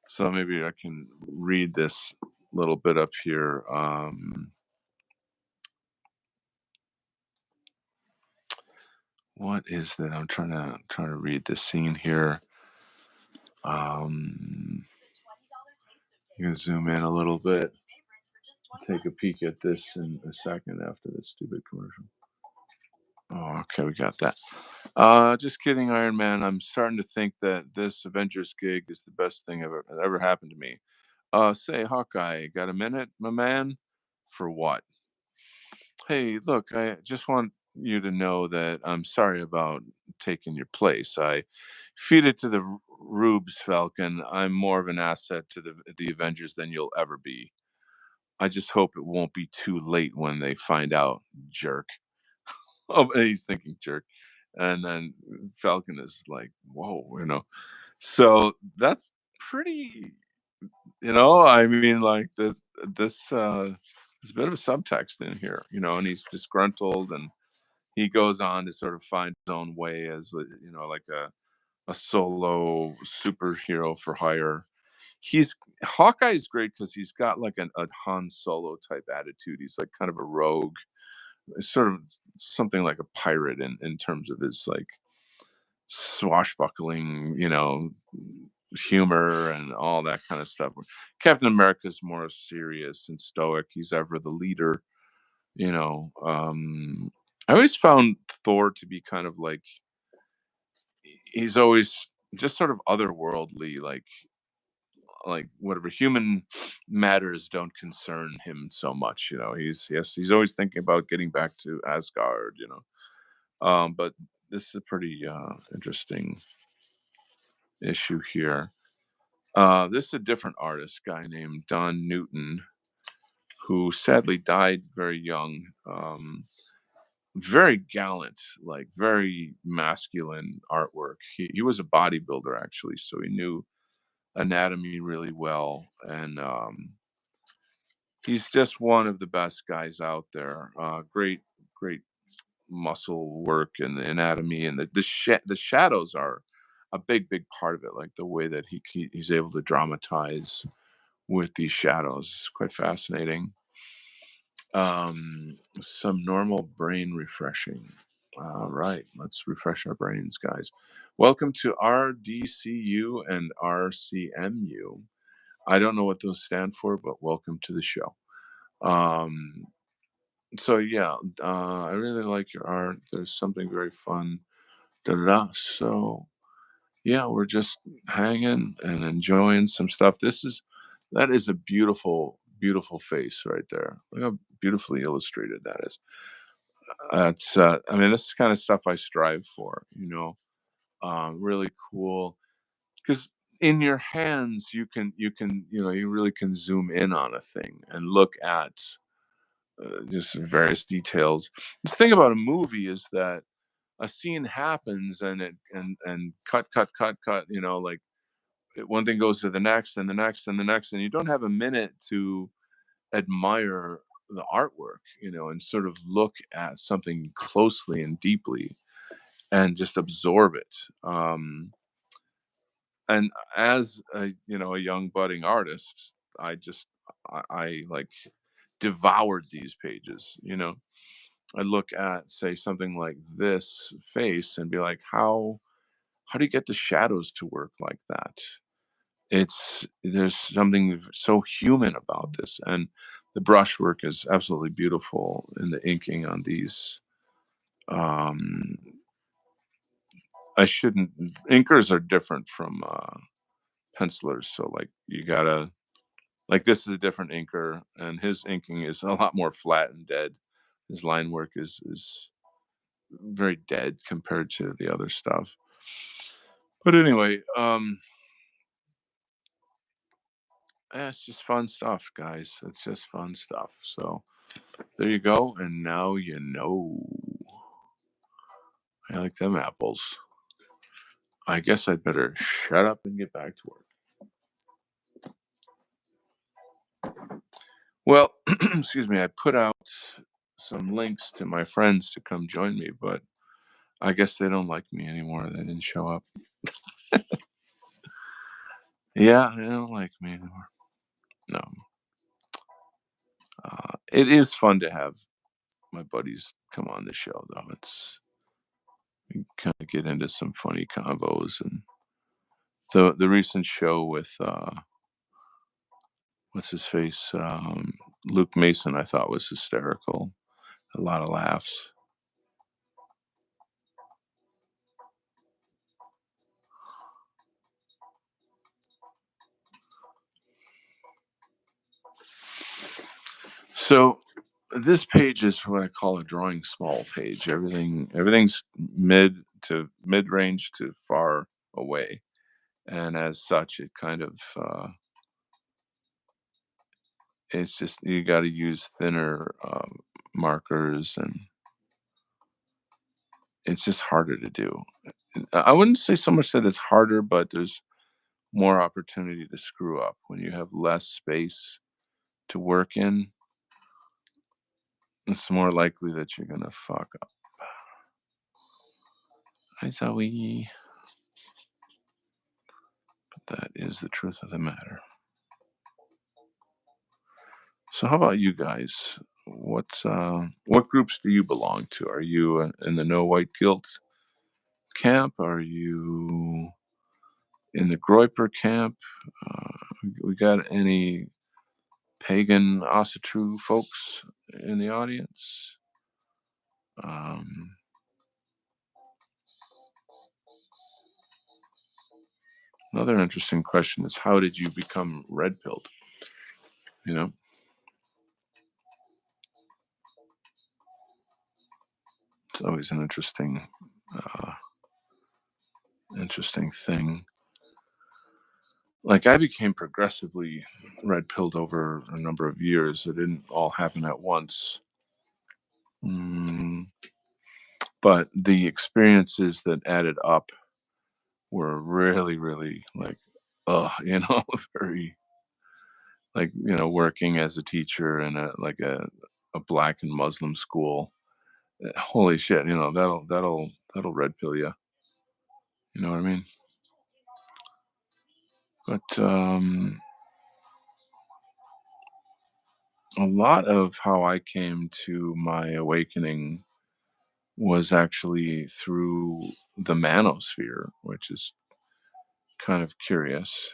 so maybe I can read this little bit up here. What is that? I'm trying to read this scene here. You can zoom in a little bit. Take a peek at this in a second after this stupid commercial. Okay, we got that. Just kidding, Iron Man. I'm starting to think that this Avengers gig is the best thing ever happened to me. Say, Hawkeye, got a minute, my man? For what? Hey, look, I just want you to know that I'm sorry about taking your place. I feed it to the Rubes Falcon. I'm more of an asset to the Avengers than you'll ever be. I just hope it won't be too late when they find out, jerk. Oh, and he's thinking jerk. And then Falcon is like, whoa, So that's pretty, I mean, like this there's a bit of a subtext in here, and he's disgruntled and he goes on to sort of find his own way as like a solo superhero for hire. He's Hawkeye is great because he's got like a Han Solo type attitude. He's like kind of a rogue, sort of something like a pirate in terms of his like swashbuckling, humor and all that kind of stuff. Captain America's more serious and stoic. He's ever the leader, you know. I always found Thor to be kind of like he's always just sort of otherworldly, like whatever human matters don't concern him so much. He's always thinking about getting back to Asgard. But this is a pretty interesting issue here. This is a different artist, guy named Don Newton, who sadly died very young. Very gallant, like very masculine artwork. He was a bodybuilder actually, so he knew anatomy really well, and he's just one of the best guys out there. Great muscle work and the anatomy and the shadows are a big part of it. Like the way that he's able to dramatize with these shadows is quite fascinating. Some normal brain refreshing. All right, let's refresh our brains, guys. Welcome to RDCU and RCMU. I don't know what those stand for, but welcome to the show. Um, so yeah, I really like your art. There's something very fun. Da da da. So yeah, we're just hanging and enjoying some stuff. That is a beautiful face right there. Look how beautifully illustrated that is. I mean, this is kind of stuff I strive for. Really cool because in your hands you really can zoom in on a thing and look at just various details. The thing about a movie is that a scene happens and cut, like one thing goes to the next and the next and the next, and you don't have a minute to admire the artwork, and sort of look at something closely and deeply and just absorb it. And as a young budding artist, I like devoured these pages. I look at, say, something like this face and be like, how do you get the shadows to work like that? There's something so human about this, and the brushwork is absolutely beautiful in the inking on these. Um, I shouldn't. Inkers are different from pencilers, so like you gotta like this is a different inker, and his inking is a lot more flat and dead. His line work is very dead compared to the other stuff. But anyway, it's just fun stuff, guys. It's just fun stuff. So there you go, and now you know. I like them apples. I guess I'd better shut up and get back to work. Well, excuse me, I put out some links to my friends to come join me, but I guess they don't like me anymore. They didn't show up. Yeah, they don't like me anymore. No. It is fun to have my buddies come on the show, though. We kind of get into some funny convos, and the recent show with what's his face, Luke Mason, I thought was hysterical. A lot of laughs. So this page is what I call a drawing small page. Everything's mid range to far away, and as such, it kind of it's just you got to use thinner markers, and it's just harder to do. I wouldn't say so much that it's harder, but there's more opportunity to screw up when you have less space to work in. It's more likely that you're gonna fuck up. Hi, Zoe. But that is the truth of the matter. So, how about you guys? What groups do you belong to? Are you in the no white guilt camp? Are you in the Groiper camp? We got any pagan Asatru folks in the audience? Um, Another interesting question is how did you become red pilled? You know, it's always an uh, interesting thing. Like I became progressively red pilled over a number of years. It didn't all happen at once. Mm, but the experiences that added up were really, really like, very like, working as a teacher in a black and Muslim school. Holy shit, that'll red pill you. You know what I mean? But a lot of how I came to my awakening was actually through the manosphere, which is kind of curious.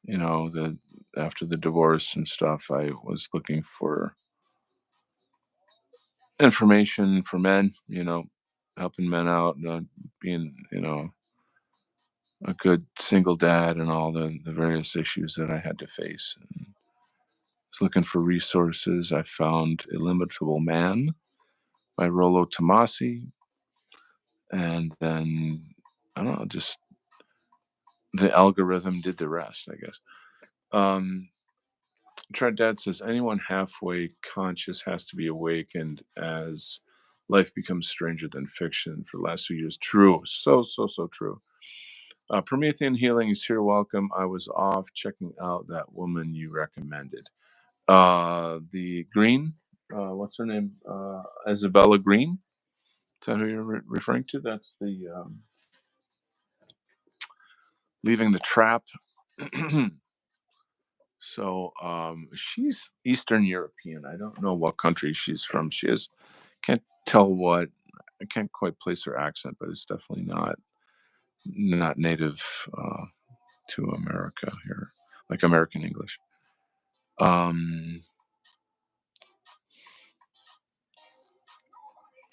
The after the divorce and stuff, I was looking for information for men, helping men out, being, a good single dad and all the various issues that I had to face. And I was looking for resources. I found Illimitable Man by Rollo Tomasi. And then, I don't know, just the algorithm did the rest, I guess. Um, Trent Dad says anyone halfway conscious has to be awakened as life becomes stranger than fiction for the last 2 years. True. So, so, so true. Promethean Healing is here. Welcome. I was off checking out that woman you recommended. The Green, what's her name? Isabella Green. Is that who you're referring to? That's the Leaving the Trap. So she's Eastern European. I don't know what country she's from. Can't tell what. I can't quite place her accent, but it's definitely not native to America here, like American English. Um,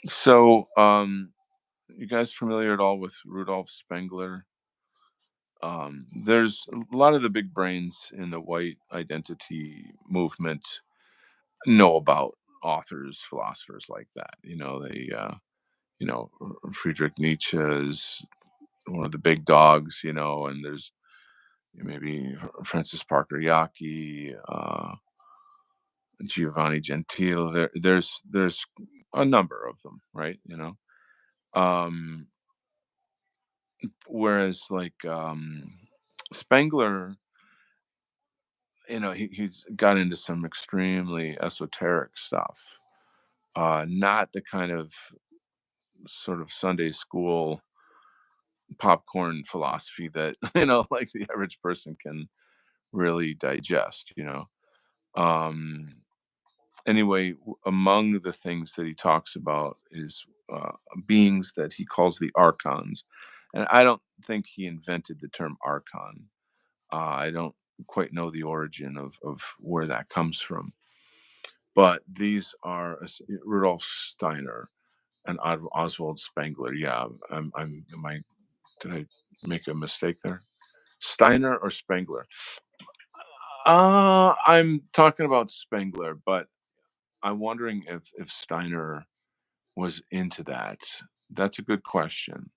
so you guys familiar at all with Rudolf Spengler? There's a lot of the big brains in the white identity movement know about authors, philosophers like that. Friedrich Nietzsche is one of the big dogs, and there's maybe Francis Parker Yockey, Giovanni Gentile. There's a number of them, right? Um, Whereas like Spengler, he's got into some extremely esoteric stuff. Not the kind of sort of Sunday school popcorn philosophy that like the average person can really digest. Um, anyway, among the things that he talks about is beings that he calls the archons, and I don't think he invented the term archon. I don't quite know the origin of where that comes from, but these are Rudolf Steiner and Oswald Spengler. Yeah, did I make a mistake there? Steiner or Spengler? I'm talking about Spengler, but I'm wondering if Steiner was into that. That's a good question.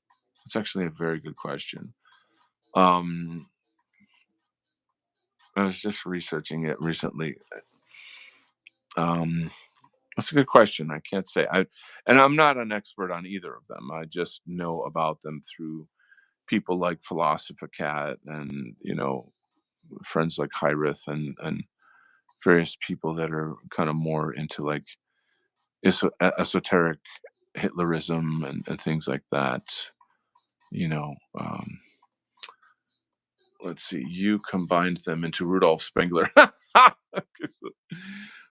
It's actually a very good question. Um, I was just researching it recently. Um, that's a good question. I can't say. And I'm not an expert on either of them. I just know about them through people like Philosopher Cat and friends like Hyrith and various people that are kind of more into like esoteric Hitlerism and things like that. You know, let's see, you combined them into Rudolf Spengler.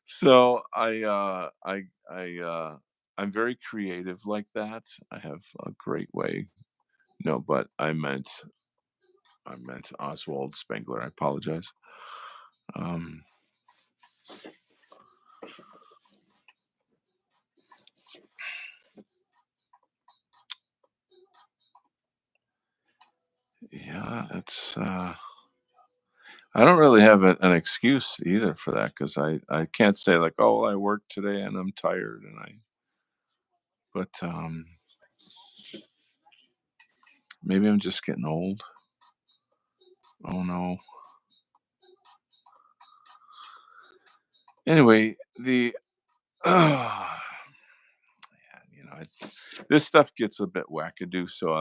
so I'm very creative like that. I have a great way. No, but I meant Oswald Spengler. I apologize. Um, yeah, it's I don't really have an excuse either for that because I can't say like, oh, I worked today and I'm tired and I but maybe I'm just getting old. Oh no. Anyway, the this stuff gets a bit wackadoo, so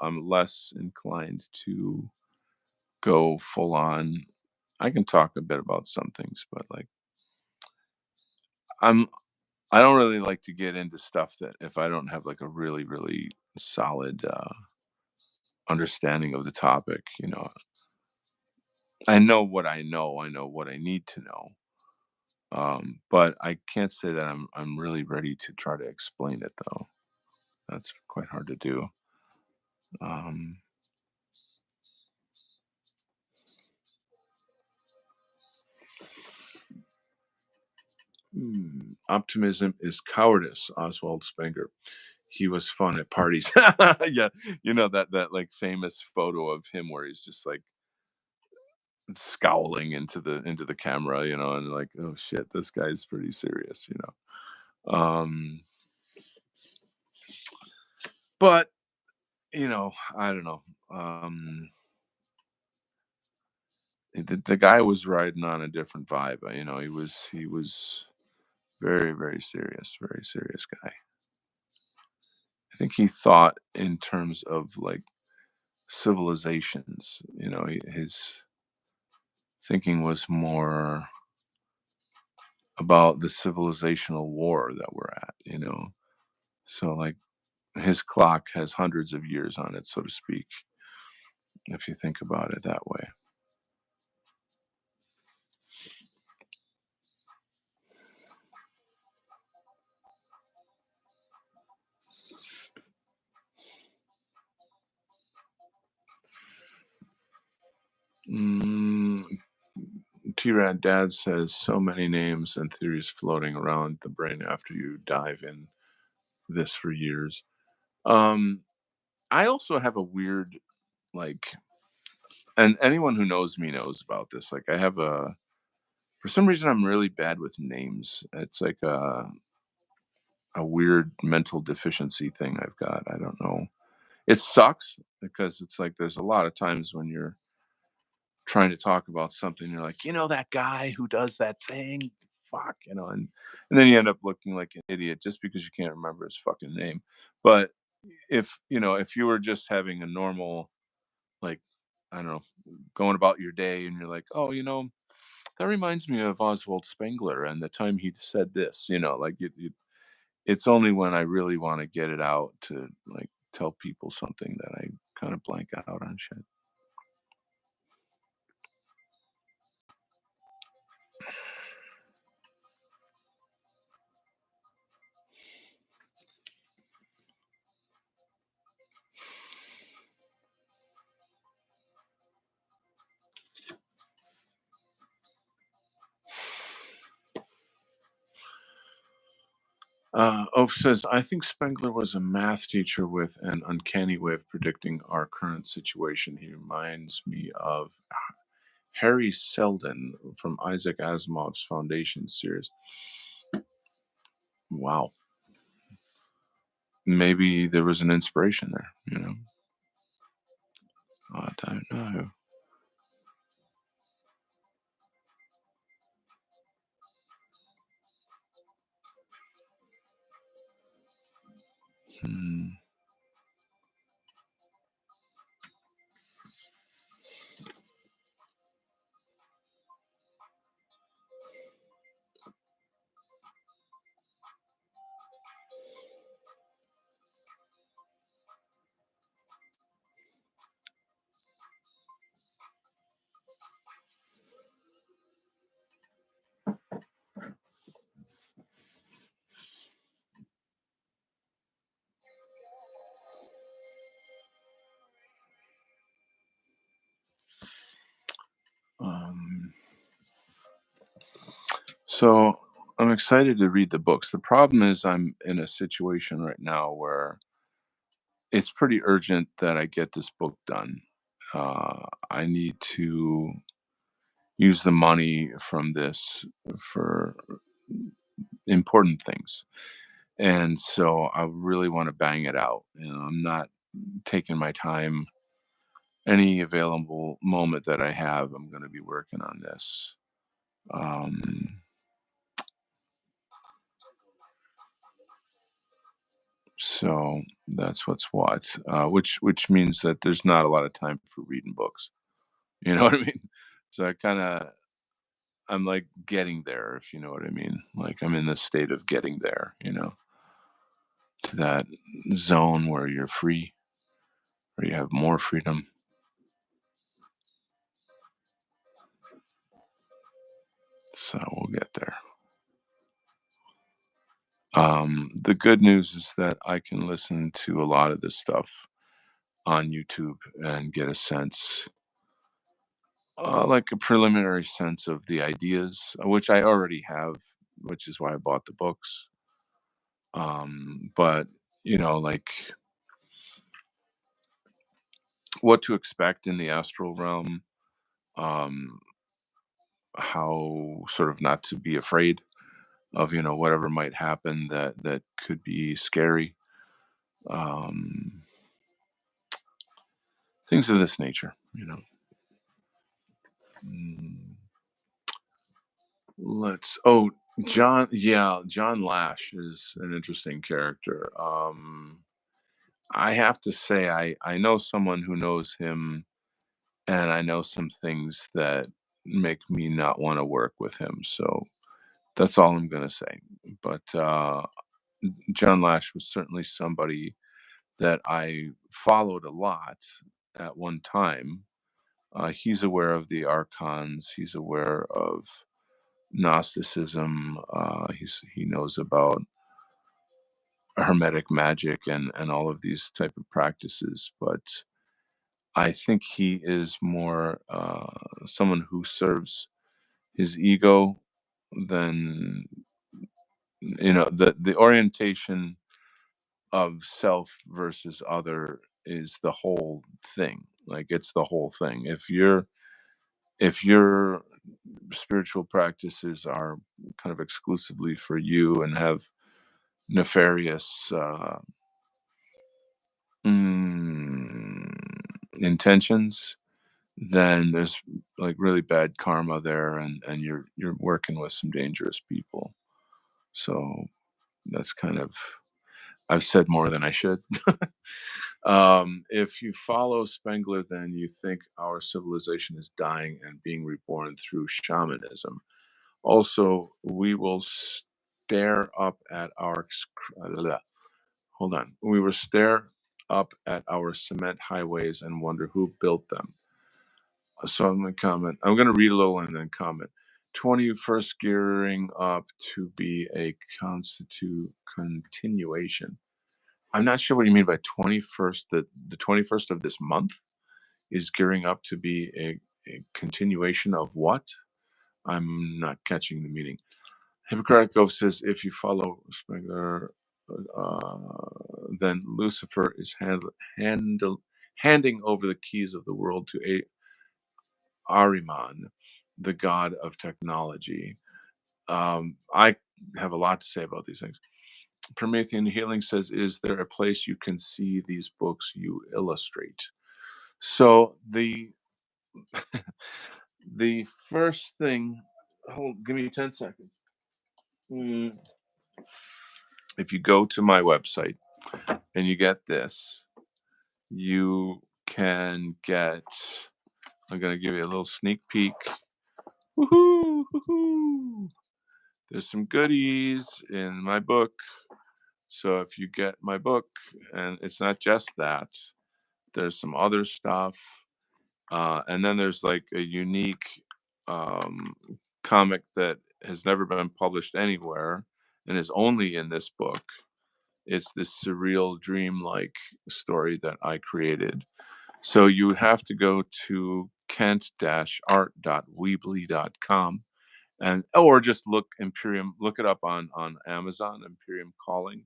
I'm less inclined to go full on. I can talk a bit about some things, but like I'm I don't really like to get into stuff that if I don't have like a really really solid understanding of the topic. I know what I know. I know what I need to know. But I can't say that I'm really ready to try to explain it though. That's quite hard to do. Um, Optimism is cowardice. Oswald Spengler. He was fun at parties. Yeah, that like famous photo of him where he's just like scowling into the camera, and like, oh shit, this guy's pretty serious. But I don't know. The guy was riding on a different vibe. He was very serious guy. I think he thought in terms of like civilizations. His thinking was more about the civilizational war that we're at. So like his clock has hundreds of years on it, so to speak, if you think about it that way. Mm, T-Rad Dad says so many names and theories floating around the brain after you dive in this for years. Um, I also have a weird like, and anyone who knows me knows about this. Like, I have for some reason I'm really bad with names. It's like a weird mental deficiency thing I've got. I don't know. It sucks because it's like there's a lot of times when you're trying to talk about something, you're like, that guy who does that thing, fuck, and then you end up looking like an idiot just because you can't remember his fucking name. But if you were just having a normal, like, I don't know, going about your day and you're like, oh, that reminds me of Oswald Spengler and the time he said this, like it's only when I really want to get it out to like tell people something that I kind of blank out on shit. Oaf says, I think Spengler was a math teacher with an uncanny way of predicting our current situation. He reminds me of Harry Seldon from Isaac Asimov's Foundation series. Wow. Maybe there was an inspiration there, you know? I don't know. Hmm. Um, so I'm excited to read the books. The problem is I'm in a situation right now where it's pretty urgent that I get this book done. I need to use the money from this for important things. And so I really want to bang it out. You know, I'm not taking my time. Any available moment that I have, I'm going to be working on this. Um, so that's what's what, which means that there's not a lot of time for reading books. You know what I mean? So I'm like getting there, if you know what I mean. Like I'm in the state of getting there, to that zone where you're free, where you have more freedom. So we'll get there. The good news is that I can listen to a lot of this stuff on YouTube and get a sense, like a preliminary sense of the ideas, which I already have, which is why I bought the books. But like what to expect in the astral realm, um, how sort of not to be afraid of whatever might happen that could be scary, um, things of this nature. Mm, let's John, yeah, John Lash is an interesting character. I have to say I know someone who knows him, and I know some things that make me not want to work with him, so that's all I'm gonna say. But John Lash was certainly somebody that I followed a lot at one time. He's aware of the archons. He's aware of Gnosticism. He knows about Hermetic magic and all of these type of practices. But I think he is more someone who serves his ego than the orientation of self versus other is the whole thing. Like it's the whole thing. If your spiritual practices are kind of exclusively for you and have nefarious mm, intentions, then there's like really bad karma there, and you're working with some dangerous people. So that's kind of, I've said more than I should. If you follow Spengler, then you think our civilization is dying and being reborn through shamanism. Also, we will stare up at our hold on. We will stare up at our cement highways and wonder who built them. So I'm going to comment. I'm going to read a little and then comment. 21st gearing up to be a constitute continuation. I'm not sure what you mean by 21st. The 21st of this month is gearing up to be a continuation of what? I'm not catching the meaning. Hippocratic Oath says if you follow Spengler, uh, then Lucifer is handing over the keys of the world to Ahriman, the god of technology. I have a lot to say about these things. Promethean Healing says, "Is there a place you can see these books you illustrate?" So the first thing, hold, give me 10 seconds. Mm, If you go to my website and you get this, you can get. I'm gonna give you a little sneak peek. Woohoo! Woohoo! There's some goodies in my book. So if you get my book, and it's not just that, there's some other stuff. And then there's like a unique um, comic that has never been published anywhere and is only in this book. It's this surreal, dream-like story that I created. So you have to go to kent-art.weebly.com and or just look Imperium, look it up on Amazon, Imperium Calling,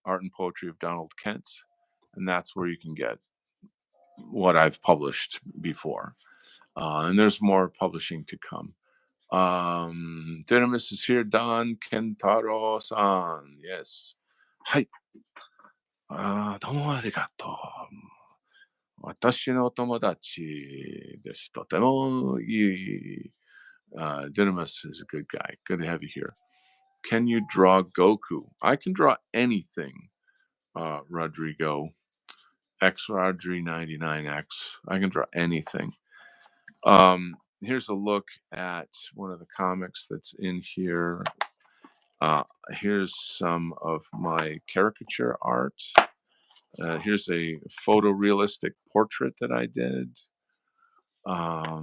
Art and Poetry of Donald Kent, and that's where you can get what I've published before. And there's more publishing to come. Dynamis is here. Don Kentaro-san. Yes. Hi. どうもありがとう。私の友達です。とてもいい。Dynamis is a good guy. Good to have you here. Can you draw Goku? I can draw anything, Rodrigo. XRG99X. I can draw anything. Here's a look at one of the comics that's in here. Here's some of my caricature art. Here's a photorealistic portrait that I did. I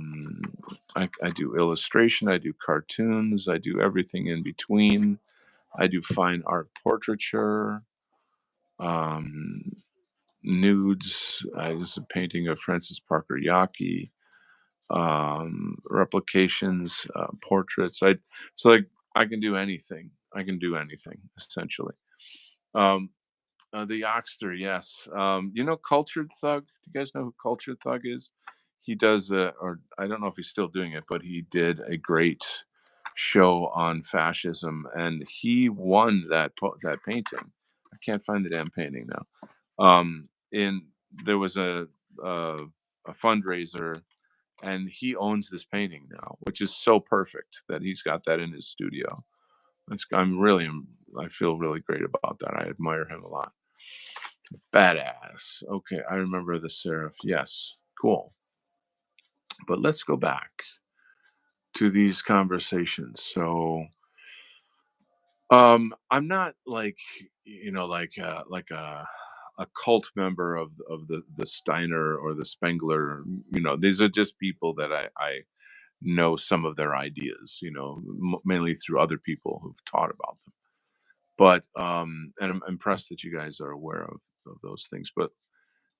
do illustration, I do cartoons, I do everything in between. I do fine art portraiture, nudes. I was a painting of Francis Parker Yockey, replications, portraits. So like I can do anything. I can do anything essentially. Um, the Yockster, yes. You know Cultured Thug? Do you guys know who Cultured Thug is? He does, or I don't know if he's still doing it, but he did a great show on fascism, and he won that painting. I can't find the damn painting now. In There was a fundraiser, and he owns this painting now, which is so perfect that he's got that in his studio. I feel really great about that. I admire him a lot. Badass. Okay, I remember the serif. Yes, cool. But let's go back to these conversations. So, I'm not like like a cult member of the Steiner or the Spengler. These are just people that I know some of their ideas. Mainly through other people who've taught about them. But and I'm impressed that you guys are aware of those things. But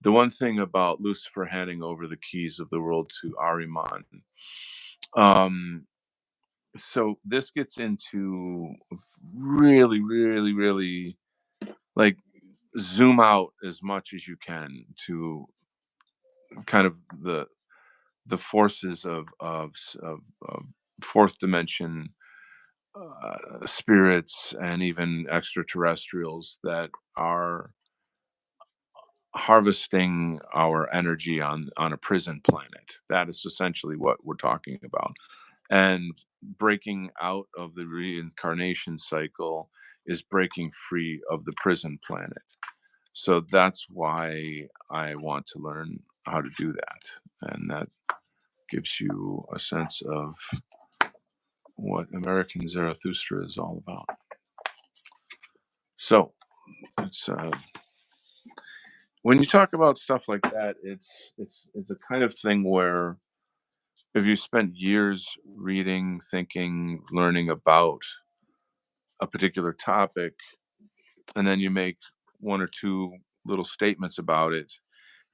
the one thing about Lucifer handing over the keys of the world to Ahriman, um, so this gets into really, really, really like zoom out as much as you can to kind of the forces of fourth dimension spirits and even extraterrestrials that are harvesting our energy on a prison planet. That is essentially what we're talking about. And breaking out of the reincarnation cycle is breaking free of the prison planet. So that's why I want to learn how to do that. And that gives you a sense of what American Zarathustra is all about. So it's when you talk about stuff like that, it's a kind of thing where if you spent years reading, thinking, learning about a particular topic, and then you make one or two little statements about it,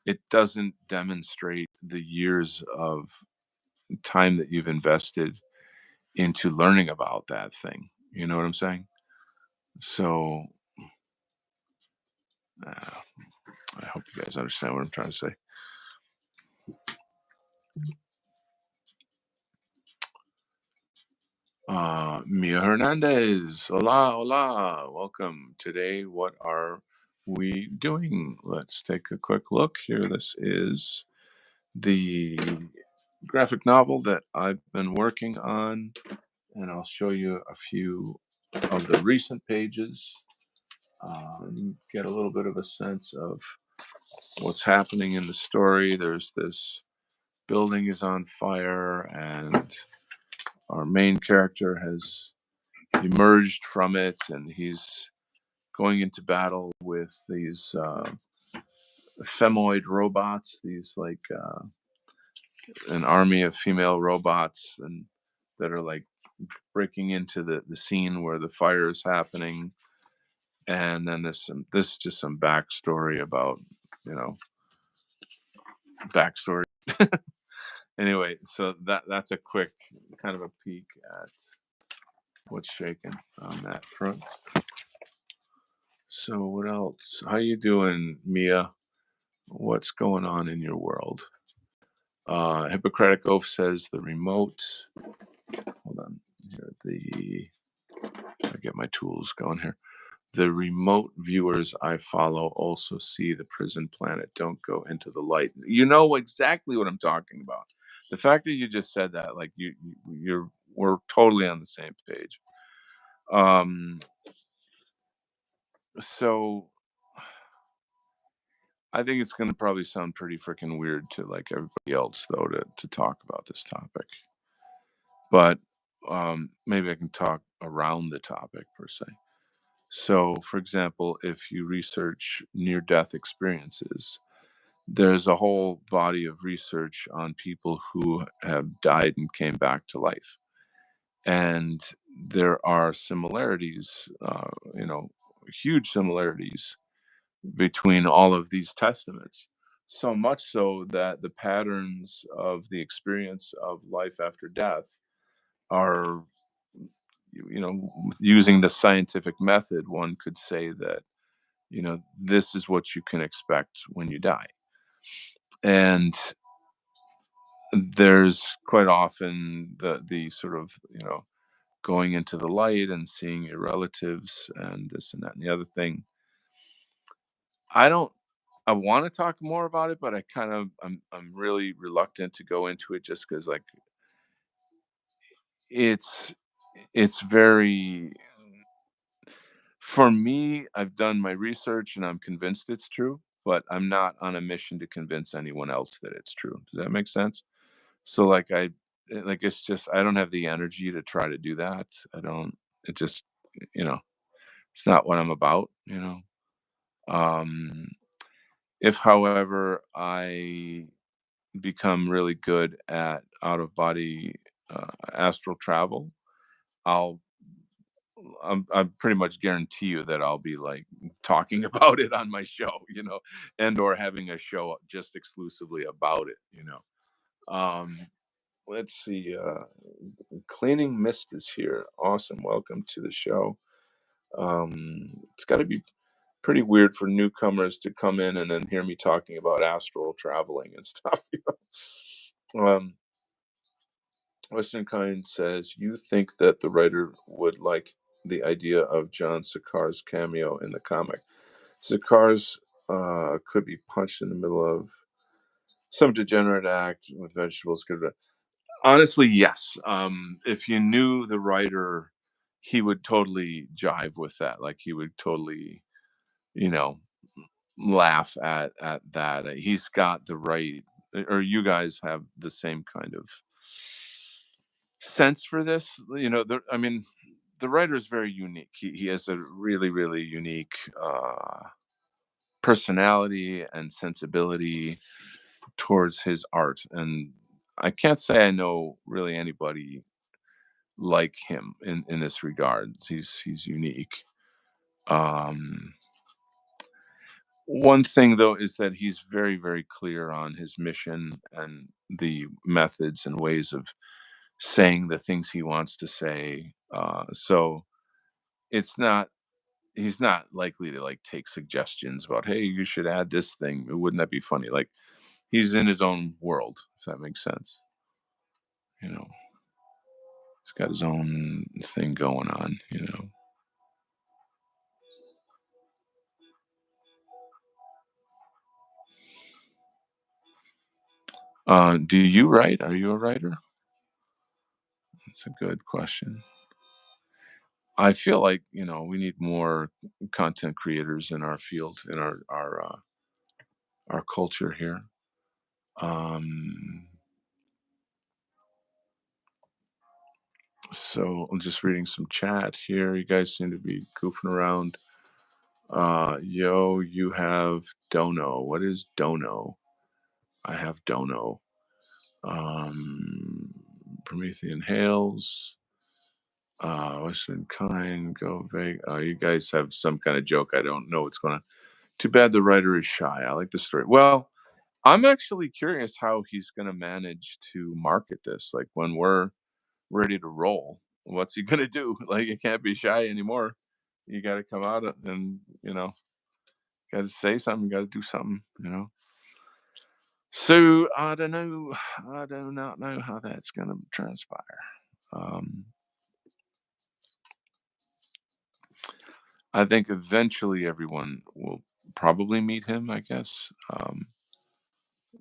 it doesn't demonstrate the years of time that you've invested into learning about that thing. You know what I'm saying? So I hope you guys understand what I'm trying to say. Mia Hernandez. Hola, hola. Welcome. Today, what are we doing? Let's take a quick look here. This is the graphic novel that I've been working on, and I'll show you a few of the recent pages. Get a little bit of a sense of what's happening in the story. There's this building is on fire, and our main character has emerged from it, and he's going into battle with these femoid robots, these like an army of female robots, and that are like breaking into the scene where the fire is happening. And then this is just some backstory about, you know, backstory. Anyway, so that's a quick kind of a peek at what's shaking on that front. So what else? How you doing, Mia? What's going on in your world? Hippocratic Oath says the remote. Hold on here. I get my tools going here. The remote viewers I follow also see the prison planet. Don't go into the light. You know exactly what I'm talking about. The fact that you just said that, like we're totally on the same page. So I think it's going to probably sound pretty freaking weird to like everybody else though to talk about this topic, but maybe I can talk around the topic per se. So, for example, if you research near-death experiences, there's a whole body of research on people who have died and came back to life, and there are similarities, huge similarities between all of these testaments. So much so that the patterns of the experience of life after death are, using the scientific method, one could say that, this is what you can expect when you die. And there's quite often the sort of, going into the light and seeing your relatives and this and that and the other thing. I don't I want to talk more about it, but I'm really reluctant to go into it just because like it's it's very for me, I've done my research and I'm convinced it's true, but I'm not on a mission to convince anyone else that it's true. Does that make sense? So like like it's just I don't have the energy to try to do that. I don't it just you know, it's not what I'm about. Um if however I become really good at out of body astral travel, I'll I pretty much guarantee you that I'll be like talking about it on my show, and or having a show just exclusively about it. Um, let's see. Cleaning Mist is here. Awesome. Welcome to the show. It's got to be pretty weird for newcomers to come in and then hear me talking about astral traveling and stuff. Western Kind says, you think that the writer would like the idea of John Sakar's cameo in the comic. Sakar's could be punched in the middle of some degenerate act with vegetables. Honestly, yes. If you knew the writer, he would totally jive with that. Like he would totally, you know, laugh at that. He's got the right, or you guys have the same kind of sense for this. I mean, the writer is very unique. He has a really, really unique personality and sensibility towards his art. And I can't say I know really anybody like him in this regard. He's unique. Um, One thing though is that he's very, very clear on his mission and the methods and ways of saying the things he wants to say. So it's not he's not likely to like take suggestions about, hey, you should add this thing. Wouldn't that be funny? Like he's in his own world, if that makes sense. You know. He's got his own thing going on, you know. Do you write? Are you a writer? That's a good question. I feel like, you know, we need more content creators in our field, in our culture here. Um, so I'm just reading some chat here. You guys seem to be goofing around. Yo, you have Dono. What is Dono? I have Dono. Um, Promethean Hales. Western Kind, Go Vague. You guys have some kind of joke. I don't know what's going on. Too bad the writer is shy. I like the story. Well, I'm actually curious how he's going to manage to market this. Like when we're ready to roll, what's he going to do? Like you can't be shy anymore. You got to come out and got to say something. Got to do something. So I don't know. I do not know how that's going to transpire. Um, I think eventually everyone will probably meet him. I guess.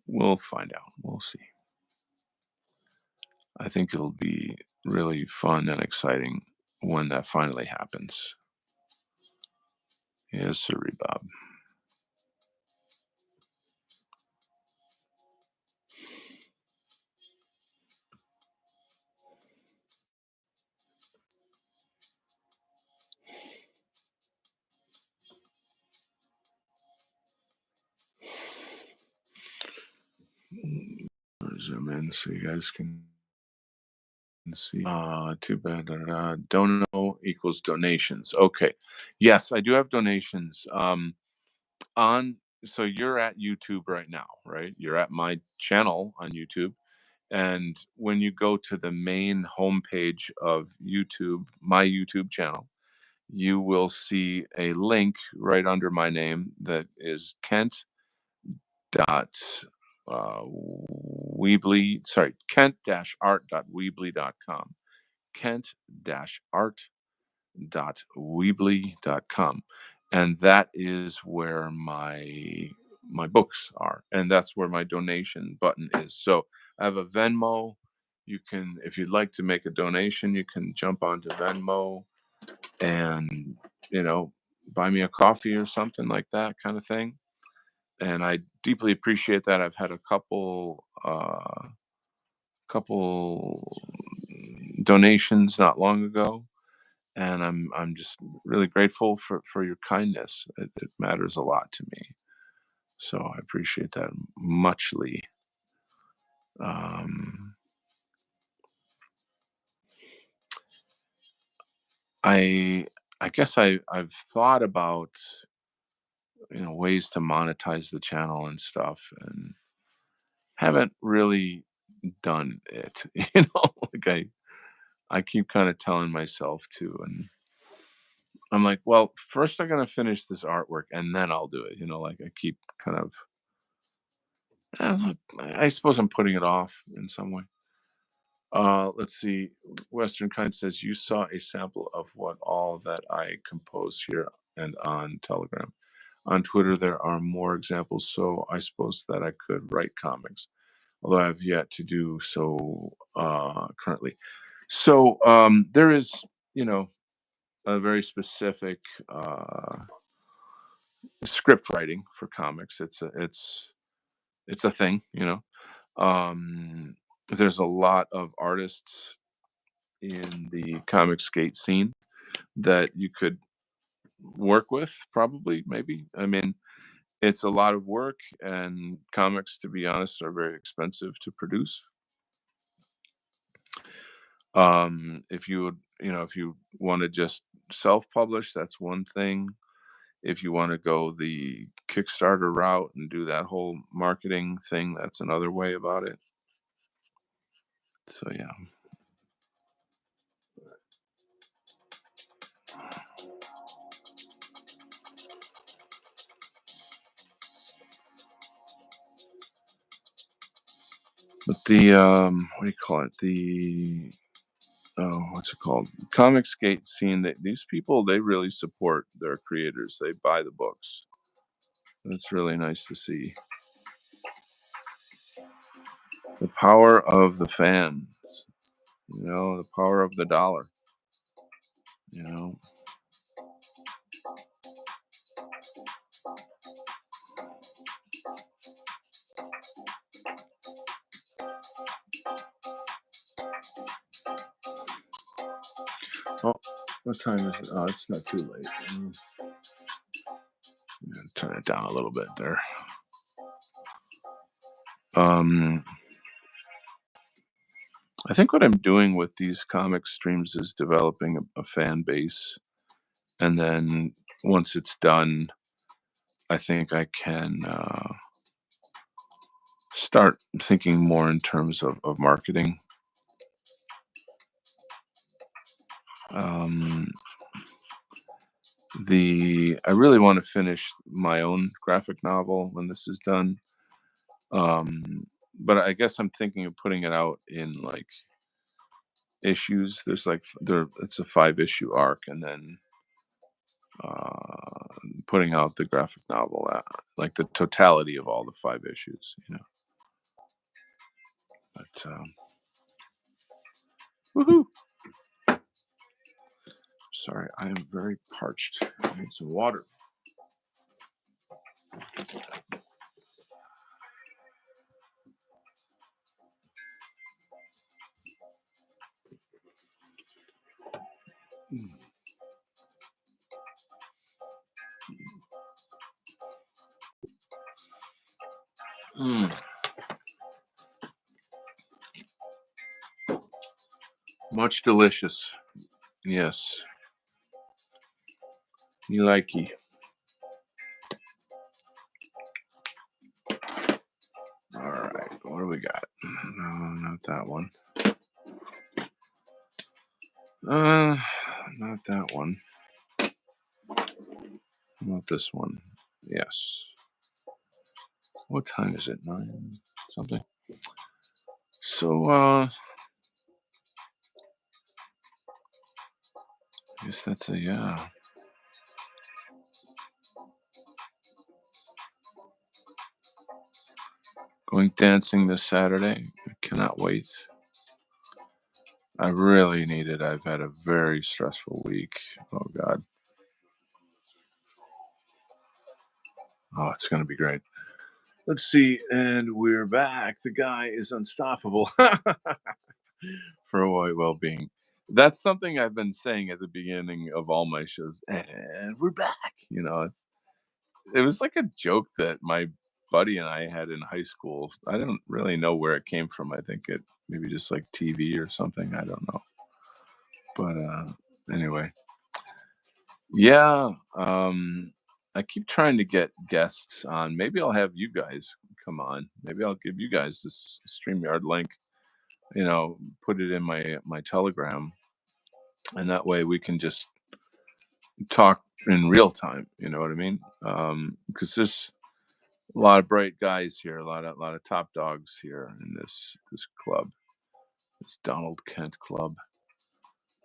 We'll find out. We'll see. I think it'll be really fun and exciting when that finally happens. Yes, sir, Bob. Zoom in so you guys can see. Too bad. Dono equals donations. Okay. Yes, I do have donations. On so you're at YouTube right now, right? You're at my channel on YouTube. And when you go to the main homepage of YouTube, my YouTube channel, you will see a link right under my name that is Kent dot Weebly, sorry, Kent-art.weebly.com. Kent-art.weebly.com. And that is where my books are. And that's where my donation button is. So I have a Venmo. You can, if you'd like to make a donation, you can jump onto Venmo and, you know, buy me a coffee or something like that kind of thing. And I deeply appreciate that. I've had a couple donations not long ago, and I'm just really grateful for your kindness. It matters a lot to me, so I appreciate that muchly. Um, I I guess I've thought about ways to monetize the channel and stuff, and haven't really done it. Like I keep kind of telling myself to, and I'm like, well, first I'm gonna finish this artwork and then I'll do it. Like I keep kind of, I suppose I'm putting it off in some way. Let's see. Western Kind says you saw a sample of what all that I compose here and on Telegram. On Twitter, there are more examples, so I suppose that I could write comics, although I have yet to do so currently. So there is, you know, a very specific script writing for comics. It's a thing. There's a lot of artists in the comic skate scene that you could work with, probably, maybe. I mean, it's a lot of work, and comics, to be honest, are very expensive to produce. If you would, if you want to just self-publish, that's one thing. If you want to go the Kickstarter route and do that whole marketing thing, that's another way about it. So yeah. But the what do you call it? what's it called? Comicsgate scene. That these people, they really support their creators. They buy the books. That's really nice to see. The power of the fans. The power of the dollar. You know. Oh, what time is it? Oh, it's not too late. Turn it down a little bit there. I think what I'm doing with these comic streams is developing a fan base, and then once it's done, I think I can start thinking more in terms of marketing. Um, I really want to finish my own graphic novel when this is done. But I guess I'm thinking of putting it out in like issues. There's like it's a 5-issue arc, and then putting out the graphic novel, like the totality of all the 5 issues. But woohoo! Sorry, I am very parched. I need some water. Mm. Much delicious. Yes. You likey. All right. What do we got? No, not that one. Not that one. How about this one? Yes. What time is it? 9 something. So, I guess that's a yeah. Going dancing this Saturday. I cannot wait. I really need it. I've had a very stressful week. Oh God. Oh, it's gonna be great. Let's see, and we're back. The guy is unstoppable for Hawaii well-being. That's something I've been saying at the beginning of all my shows. And we're back. It was like a joke that my buddy and I had in high school. I don't really know where it came from. I think it maybe just like TV or something. I don't know. But anyway, yeah. I keep trying to get guests on. Maybe I'll have you guys come on. Maybe I'll give you guys this StreamYard link. Put it in my Telegram, and that way we can just talk in real time. You know what I mean? Because there's a lot of bright guys here, a lot of top dogs here in this club, this Donald Kent Club.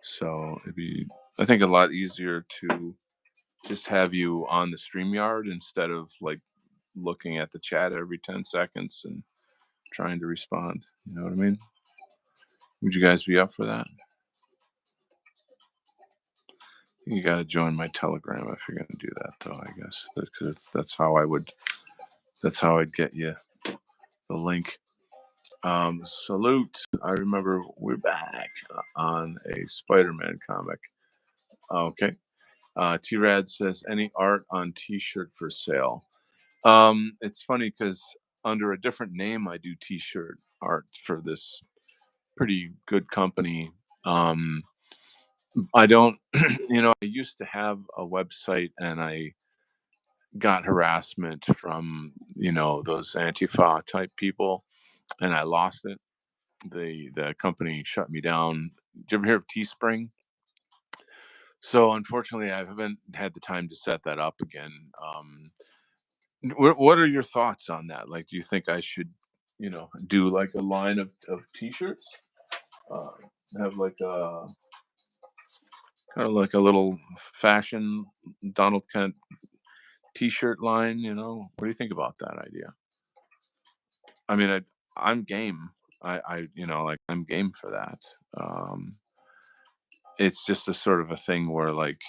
So it'd be, I think, a lot easier to just have you on the StreamYard instead of like looking at the chat every 10 seconds and trying to respond. You know what I mean? Would you guys be up for that? You got to join my Telegram if you're going to do that, though. I guess because that's how I'd get you the link. Salute! I remember we're back on a Spider-Man comic. Okay. T-Rad says, any art on T-shirt for sale? It's funny because under a different name, I do T-shirt art for this pretty good company. I don't, I used to have a website, and I got harassment from, those Antifa type people, and I lost it. The company shut me down. Did you ever hear of Teespring? So unfortunately, I haven't had the time to set that up again. What are your thoughts on that? Like, do you think I should, do like a line of T-shirts? uh, have like a kind of like a little fashion Donald Kent T-shirt line. What do you think about that idea? I mean, I'm game. Like I'm game for that. Um, it's just a sort of a thing where like,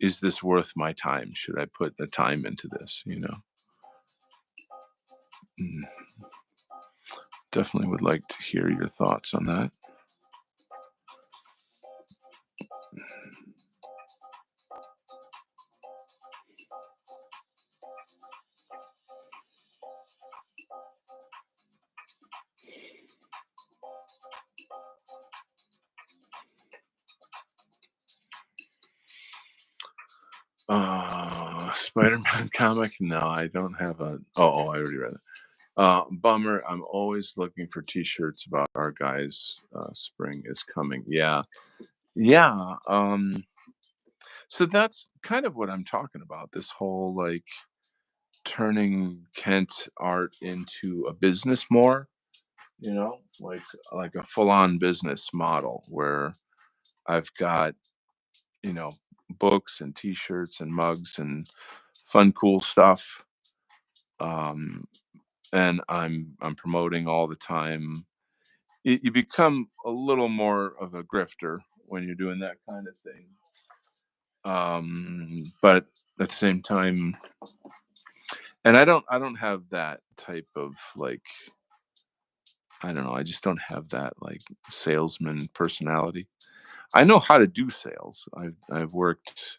is this worth my time? Should I put the time into this? Mm, Definitely would like to hear your thoughts on that. Spider-Man comic? No, I don't have a. Oh, I already read it. Bummer. I'm always looking for T-shirts about our guys. Spring is coming. Yeah, yeah. So that's kind of what I'm talking about. This whole like turning Kent art into a business more. Like a full-on business model where I've got you know books and T-shirts and mugs and fun, cool stuff. Um, and I'm promoting all the time. You become a little more of a grifter when you're doing that kind of thing. But at the same time, and I don't have that type of like, I don't know, I just don't have that like salesman personality. I know how to do sales. I've worked.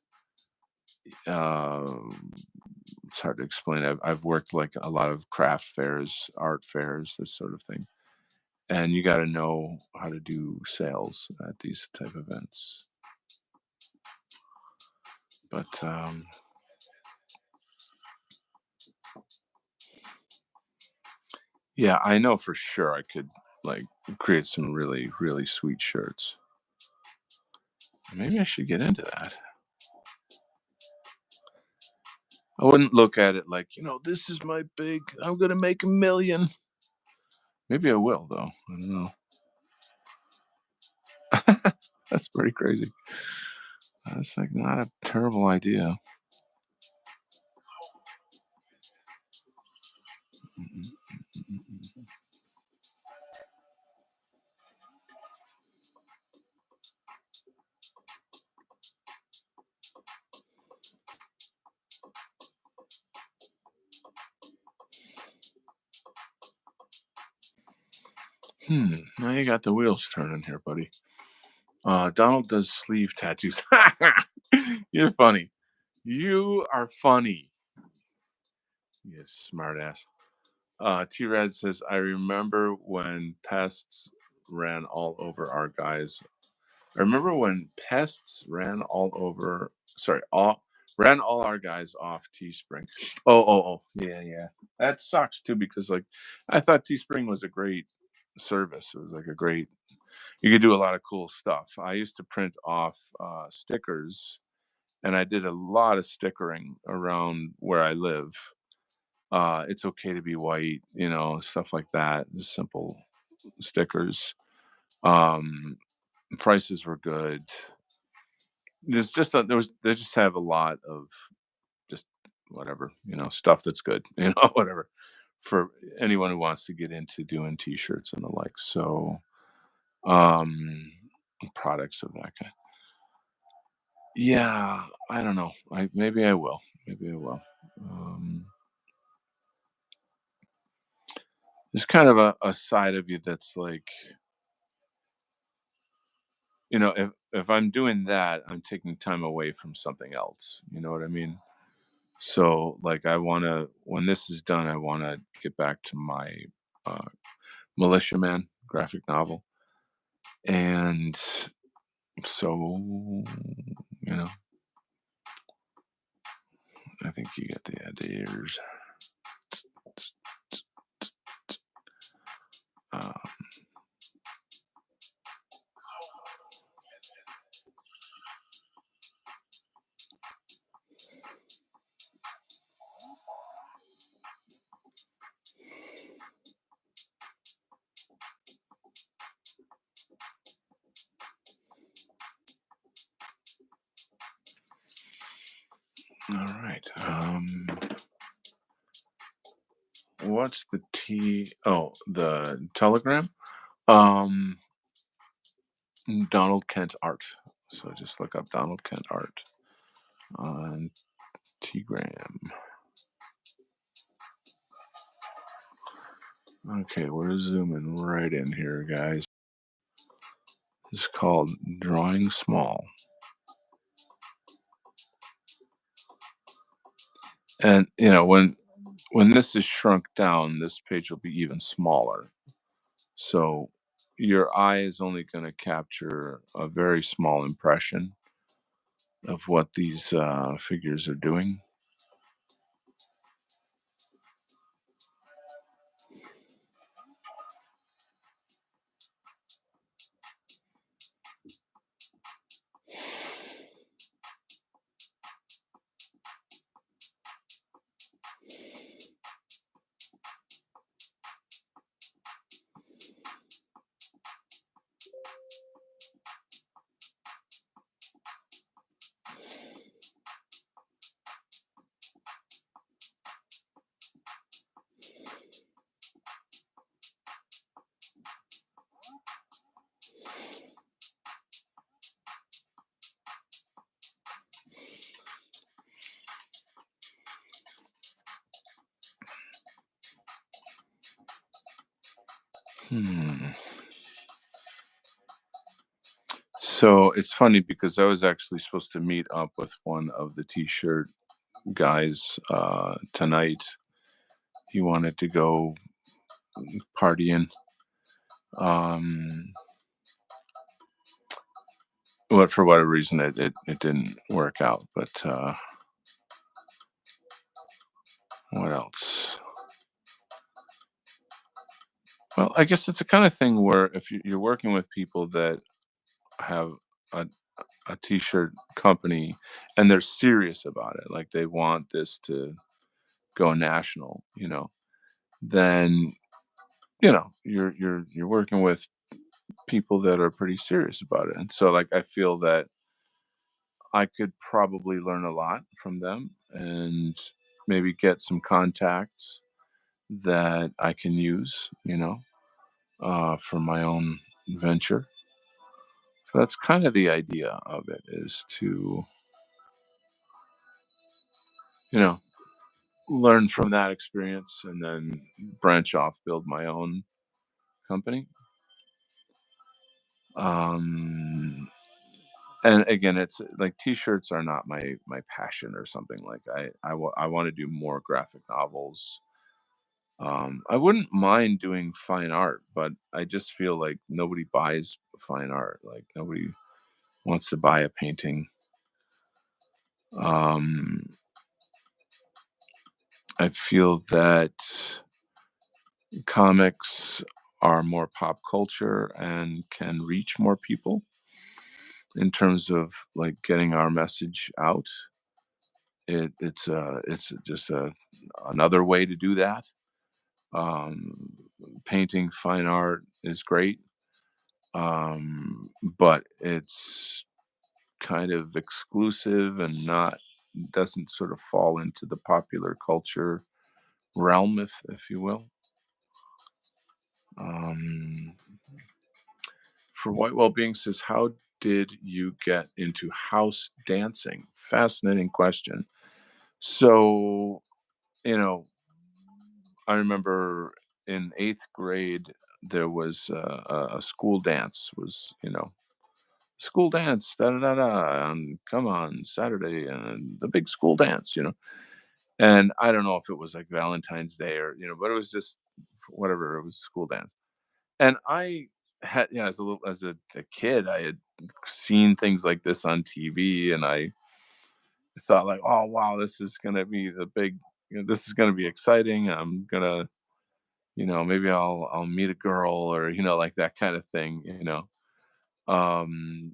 Uh, it's hard to explain. I've worked like a lot of craft fairs, art fairs, this sort of thing, and you got to know how to do sales at these type of events. But yeah, I know for sure I could like create some really really sweet shirts. Maybe I should get into that. I wouldn't look at it like, this is my big, I'm going to make 1 million. Maybe I will, though. I don't know. That's pretty crazy. That's like not a terrible idea. Now you got the wheels turning here, buddy. Donald does sleeve tattoos. You're funny. You are funny. You smart ass. T Rad says, I remember when pests ran all over our guys. I remember when pests ran all over, sorry, ran all our guys off Teespring. Oh, yeah, yeah. That sucks too because like I thought Teespring was a great service. It was like a great, you could do a lot of cool stuff. I used to print off stickers, and I did a lot of stickering around where I live. It's okay to be white, stuff like that. Just simple stickers. Um, Prices were good. They just have a lot of just whatever, stuff that's good, whatever for anyone who wants to get into doing t-shirts and the like. So, um, products of that kind. Yeah, I don't know. Maybe I will. Maybe I will. Um, there's kind of a side of you that's like, if I'm doing that, I'm taking time away from something else. You know what I mean? So, like, when this is done, I want to get back to my uh, Militiaman graphic novel. And so, you know, I think you get the ideas. Uh, All right. What's the T? Oh, the Telegram. Um, Donald Kent art. So just look up Donald Kent art on Tgram. Okay, we're zooming right in here, guys. It's called Drawing Small. And when this is shrunk down, this page will be even smaller. So your eye is only going to capture a very small impression of what these figures are doing. Hmm. So it's funny because I was actually supposed to meet up with one of the t-shirt guys tonight. He wanted to go partying. Um, but for whatever reason, it didn't work out. But what else? Well, I guess it's the kind of thing where if you're working with people that have a, a t-shirt company and they're serious about it, like they want this to go national, then you're working with people that are pretty serious about it. And so like I feel that I could probably learn a lot from them and maybe get some contacts that I can use, for my own venture. So that's kind of the idea of it is to, you know, learn from that experience and then branch off, build my own company. Um, and again, it's like t-shirts are not my passion or something. Like I want to do more graphic novels. I wouldn't mind doing fine art, but I just feel like nobody buys fine art. Like nobody wants to buy a painting. Um, I feel that comics are more pop culture and can reach more people in terms of like getting our message out. It's just another way to do that. Um, Painting fine art is great, um, but it's kind of exclusive and not doesn't sort of fall into the popular culture realm, if you will. Um, for White Well-Being says, how did you get into house dancing? Fascinating question. So, you know, I remember in eighth grade there was a school dance. Was school dance da da da da, and come on Saturday and the big school dance. And I don't know if it was like Valentine's Day or but it was just whatever. It was a school dance, and I had as a kid I had seen things like this on TV, and I thought like, oh wow, this is gonna be the big. This is gonna be exciting. I'm gonna maybe I'll meet a girl or like that kind of thing. Um,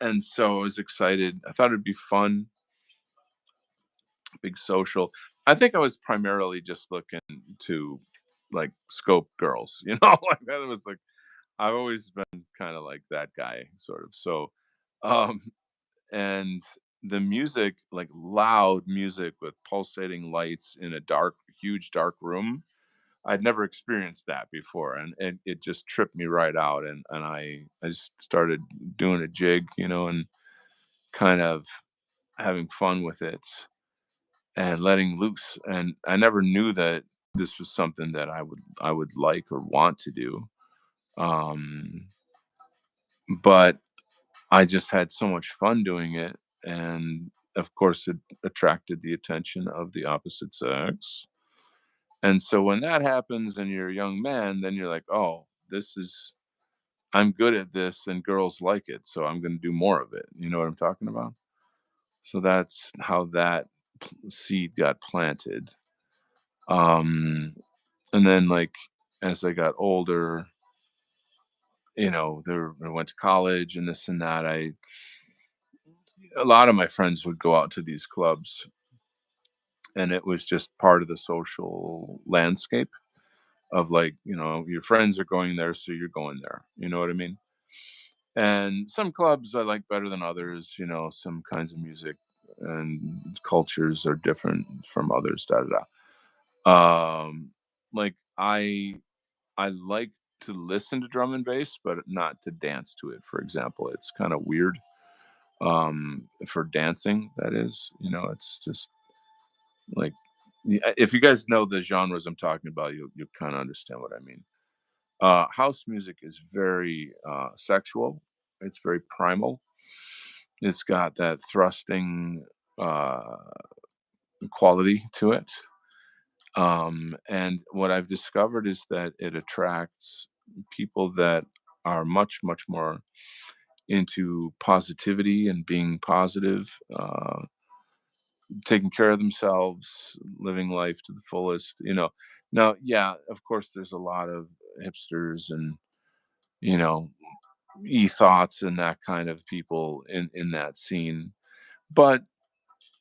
and so I was excited. I thought it'd be fun, big social. I think I was primarily just looking to like scope girls, like that was like I've always been kind of like that guy, sort of. So, um, and the music, like loud music with pulsating lights in a dark, huge dark room, I'd never experienced that before, and it just tripped me right out, and I just started doing a jig, and kind of having fun with it and letting loose. And I never knew that this was something that I would like or want to do. Um, but I just had so much fun doing it, and of course, it attracted the attention of the opposite sex. And so when that happens and you're a young man, then you're like, "Oh, this is I'm good at this and girls like it, so I'm gonna do more of it." You know what I'm talking about? So that's how that seed got planted. Um, and then, like, as I got older, there I went to college and this and that. A lot of my friends would go out to these clubs, and it was just part of the social landscape of, like, your friends are going there, so you're going there. You know what I mean? And some clubs I like better than others. Some kinds of music and cultures are different from others. Da da da. Like I like to listen to drum and bass, but not to dance to it. For example, it's kind of weird for dancing. That is, it's just like, if you guys know the genres I'm talking about, you'll kind of understand what I mean. House music is very sexual. It's very primal. It's got that thrusting uh, quality to it. And what I've discovered is that it attracts people that are much, much more into positivity and being positive, taking care of themselves, living life to the fullest. Now, yeah, of course, there's a lot of hipsters and, you know, e-thoughts and that kind of people in that scene. But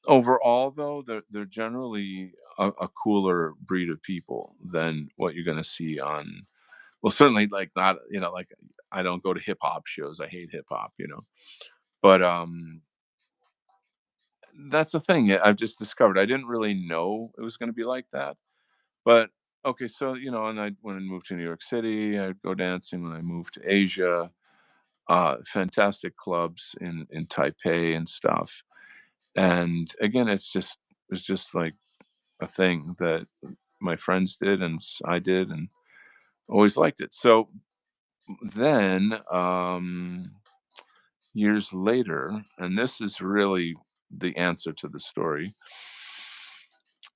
overall, though, they're generally a cooler breed of people than what you're going to see on. Well, certainly, like, not, like, I don't go to hip hop shows. I hate hip hop. But that's the thing. I've just discovered. I didn't really know it was going to be like that. But okay, so and I when I moved to New York City, I'd go dancing. When I moved to Asia, fantastic clubs in Taipei and stuff. And again, it's just like a thing that my friends did and I did and always liked it. So then, years later, and this is really the answer to the story.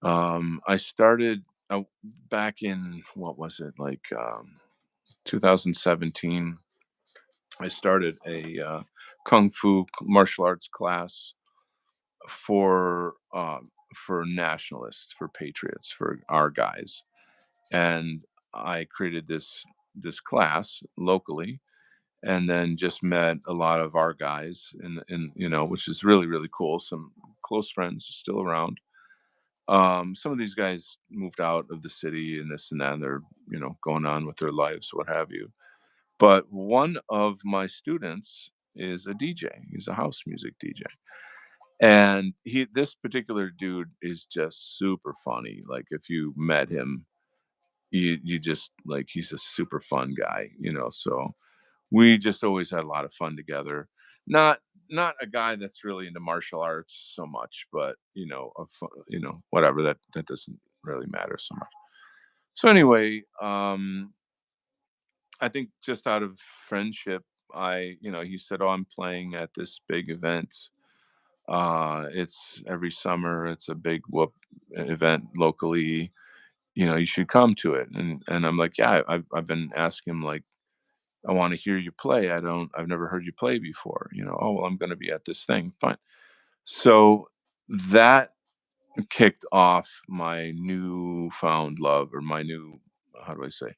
I started back in, what was it, like, 2017. I started a kung fu martial arts class for nationalists, for patriots, for our guys. And I created this class locally, and then just met a lot of our guys which is really, really cool. Some close friends are still around. Some of these guys moved out of the city and this and that, and they're going on with their lives, what have you. But one of my students is a DJ. He's a house music DJ. And this particular dude is just super funny. Like, if you met him, you just, like, he's a super fun guy. So we just always had a lot of fun together. Not a guy that's really into martial arts so much, but whatever, that doesn't really matter so much. So anyway, I think just out of friendship, he said, "Oh, I'm playing at this big event. It's every summer. It's a big whoop event locally. You should come to it." And I'm like, "Yeah, I've been asking him, like, I want to hear you play. I've never heard you play before. Oh, well, I'm going to be at this thing. Fine." So that kicked off my newfound love, or my new, how do I say?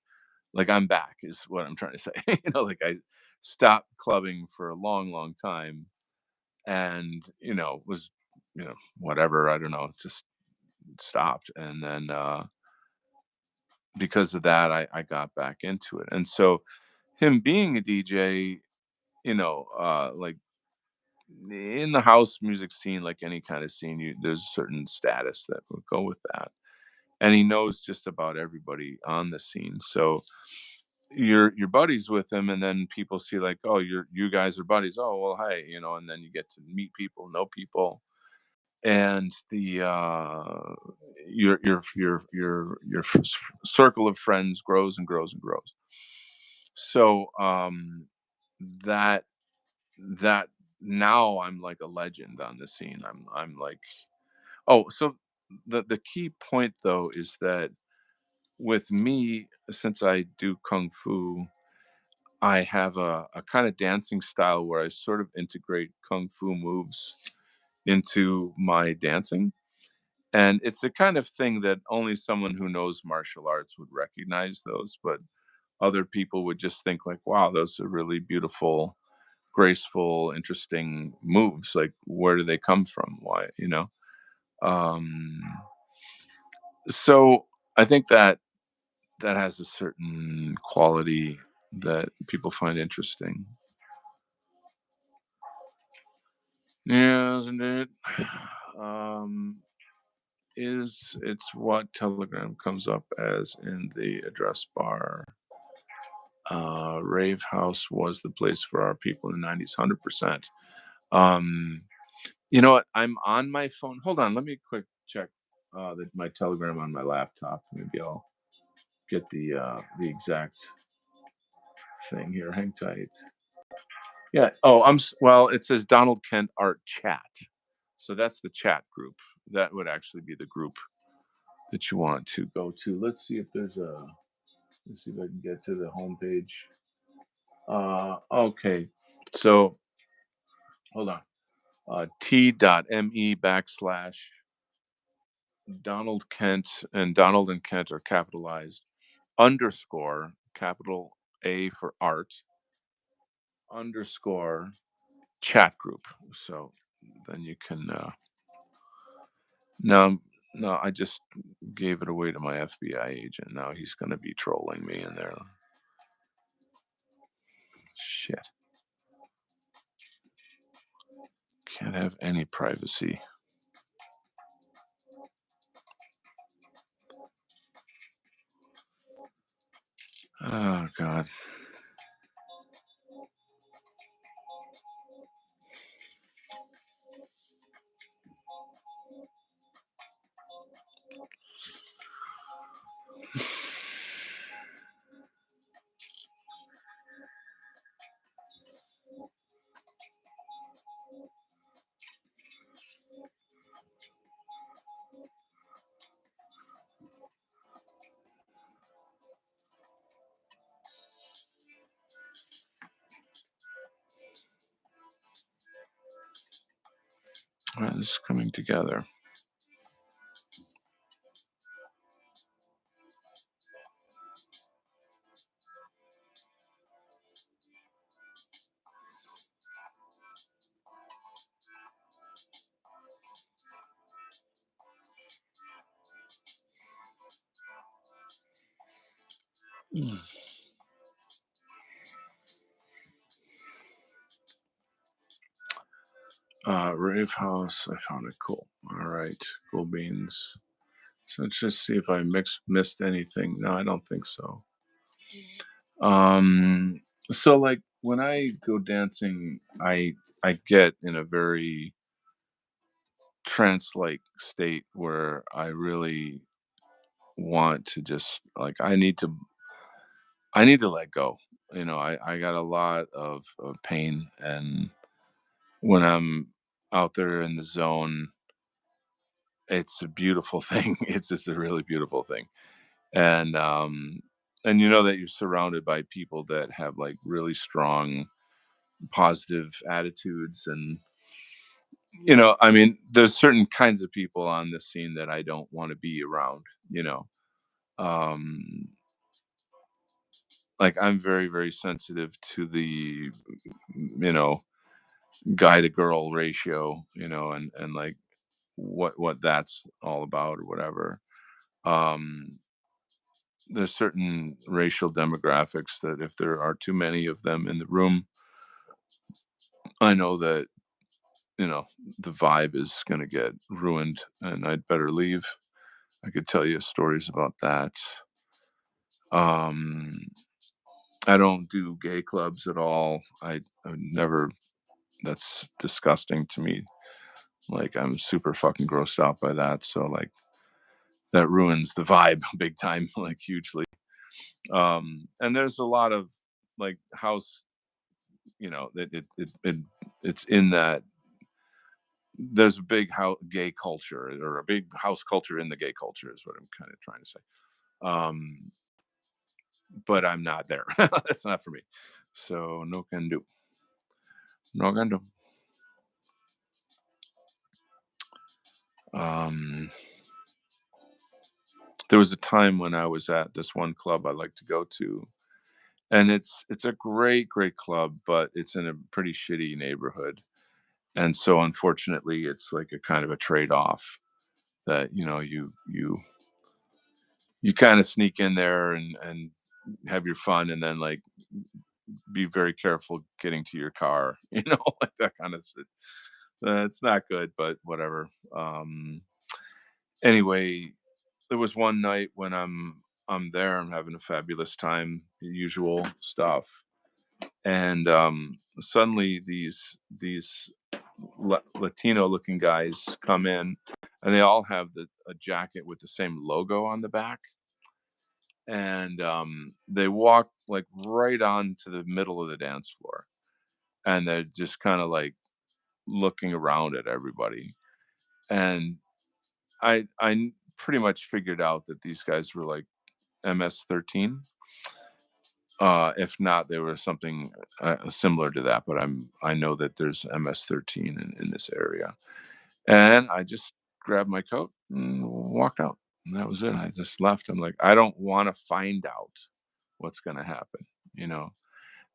Like, I'm back is what I'm trying to say. Like, I stopped clubbing for a long, long time, and, was, whatever, I don't know, just stopped. And then, because of that, I got back into it. And so him being a DJ, like, in the house music scene, like any kind of scene, there's a certain status that would go with that. And he knows just about everybody on the scene. So you're buddies with him, and then people see like, oh, you guys are buddies. Oh, well, hey, and then you get to meet people, know people, and the circle of friends grows and grows and grows. So that that now I'm like a legend on the scene. I'm like, oh, so the key point though is that with me, since I do kung fu, I have a kind of dancing style where I sort of integrate kung fu moves into my dancing. And it's the kind of thing that only someone who knows martial arts would recognize those, but other people would just think like, wow, those are really beautiful, graceful, interesting moves. Like, where do they come from? Why, Um, so I think that has a certain quality that people find interesting. Yeah, isn't it? Um, it's what Telegram comes up as in the address bar. Rave House was the place for our people in the 90s, 100%. Um, you know what? I'm on my phone. Hold on, let me quick check my Telegram on my laptop. Maybe I'll get the exact thing here. Hang tight. Yeah. Oh, well, it says Donald Kent Art Chat. So that's the chat group. That would actually be the group that you want to go to. Let's see if I can get to the homepage. Okay. So hold on. T.me / Donald Kent, and Donald and Kent are capitalized, underscore, capital A for art, underscore chat group. So then you can, no, no, I just gave it away to my FBI agent. Now he's going to be trolling me in there. Shit. Can't have any privacy. Oh, God. Well, this is coming together. Mm. Rave House. I found it cool. All right. Cool beans. So let's just see if I missed anything. No, I don't think so. Um, so like when I go dancing, I get in a very trance-like state where I really want to just like I need to let go. I got a lot of pain, and when I'm out there in the zone, it's a beautiful thing. It's just a really beautiful thing. And you know that you're surrounded by people that have like really strong positive attitudes. And I mean, there's certain kinds of people on the scene that I don't want to be around. you know um like I'm very, very sensitive to the you know guy to girl ratio, and like what that's all about or whatever. um there's certain racial demographics that if there are too many of them in the room, I know that the vibe is going to get ruined and I'd better leave. I could tell you stories about that. Um, I don't do gay clubs at all. I never, that's disgusting to me. Like, I'm super fucking grossed out by that. So, like, that ruins the vibe big time, like, hugely. And there's a lot of, like, house, it's in that there's a big gay culture, or a big house culture in the gay culture, is what I'm kind of trying to say. Um, but I'm not there. That's not for me. So no can do. No can do. Um, there was a time when I was at this one club I like to go to, and it's a great club, but it's in a pretty shitty neighborhood, and so unfortunately, it's like a kind of a trade off that you kind of sneak in there and have your fun, and then, like, be very careful getting to your car, like that kind of shit. It's not good, but whatever. Anyway, there was one night when I'm there, I'm having a fabulous time, the usual stuff, and suddenly these Latino looking guys come in, and they all have a jacket with the same logo on the back, and they walk, like, right on to the middle of the dance floor, and they're just kind of like looking around at everybody, and pretty much figured out that these guys were like MS-13. If not, there was something similar to that, but I know that there's MS-13 in this area, and I just grabbed my coat and walked out, and that was it. I just left. I'm like, I don't want to find out what's going to happen. You know,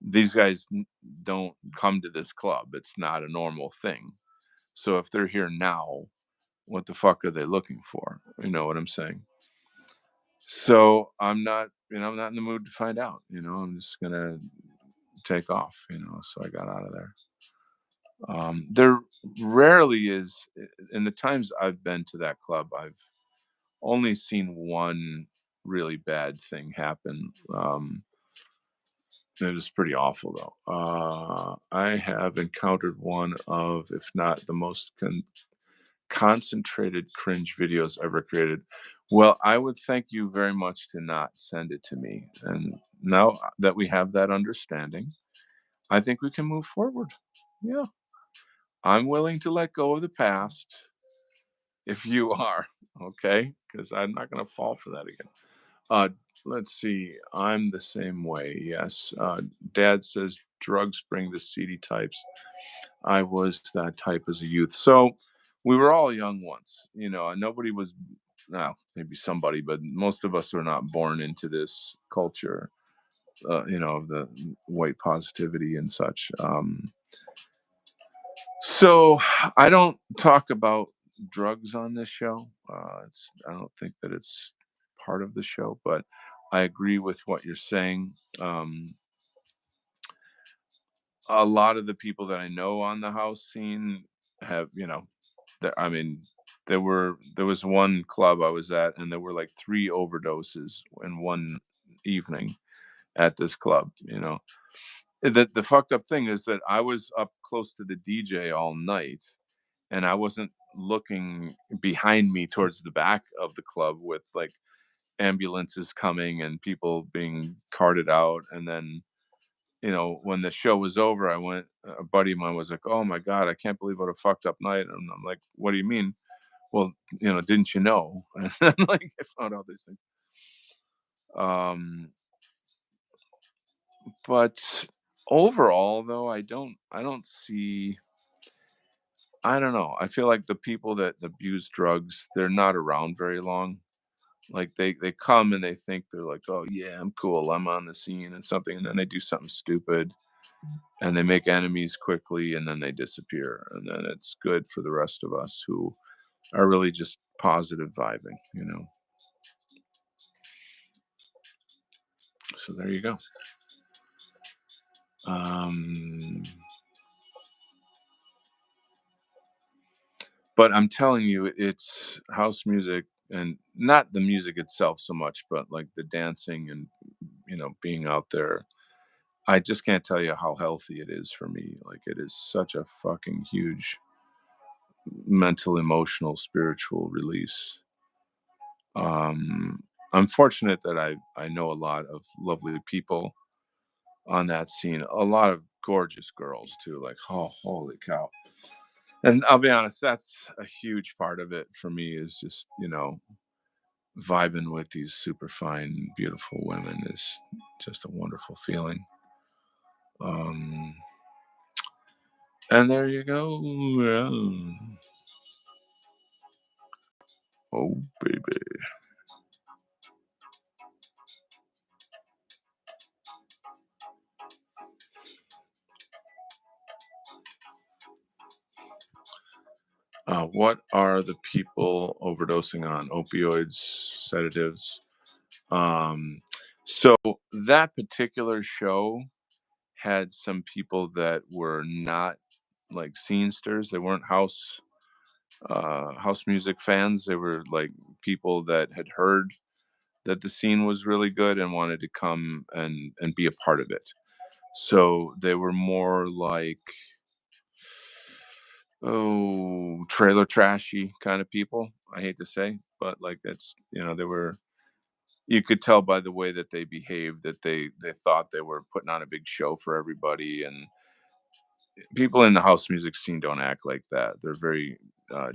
these guys don't come to this club. It's not a normal thing. So if they're here now, what the fuck are they looking for? You know what I'm saying? So I'm not in the mood to find out. I'm just gonna take off. So I got out of there. There rarely is, in the times I've been to that club, I've only seen one really bad thing happen. It was pretty awful, though. I have encountered one of, if not the most concentrated cringe videos ever created. Well, I would thank you very much to not send it to me. And now that we have that understanding, I think we can move forward. Yeah. I'm willing to let go of the past if you are, okay? Because I'm not going to fall for that again. Uh, let's see. I'm the same way. Yes. Dad says drugs bring the seedy types. I was that type as a youth. So we were all young once, and nobody was, well, maybe somebody, but most of us are not born into this culture, of the white positivity and such. So I don't talk about drugs on this show. I don't think that it's part of the show, but I agree with what you're saying. A lot of the people that I know on the house scene have, I mean, there was one club I was at, and there were like three overdoses in one evening at this club. The fucked up thing is that I was up close to the DJ all night, and I wasn't looking behind me towards the back of the club with, like, ambulances coming and people being carted out. And then, when the show was over, a buddy of mine was like, "Oh my God, I can't believe what a fucked up night." And I'm like, "What do you mean?" Well, didn't you know? And then, like, I found out these things. Um, but overall, though, I don't see, I don't know. I feel like the people that abuse drugs, they're not around very long. Like, they come and they think they're like, "Oh yeah, I'm cool. I'm on the scene and something," and then they do something stupid and they make enemies quickly, and then they disappear, and then it's good for the rest of us who are really just positive vibing. So there you go. Um But I'm telling you, it's house music, and not the music itself so much, but like the dancing and being out there. I just can't tell you how healthy it is for me. Like it is such a fucking huge mental, emotional, spiritual release. Um, I'm fortunate that I know a lot of lovely people on that scene. A lot of gorgeous girls too. Like, oh, holy cow! And I'll be honest, that's a huge part of it for me. Is just vibing with these super fine, beautiful women is just a wonderful feeling. Um, and there you go. Yeah. Oh, baby. What are the people overdosing on? Opioids, sedatives. Um, so that particular show had some people that were not like scenesters. They weren't house music fans. They were like people that had heard that the scene was really good and wanted to come and be a part of it. So they were more like, oh, trailer trashy kind of people. I hate to say, but like that's they were. You could tell by the way that they behaved that they thought they were putting on a big show for everybody. And people in the house music scene don't act like that. They're very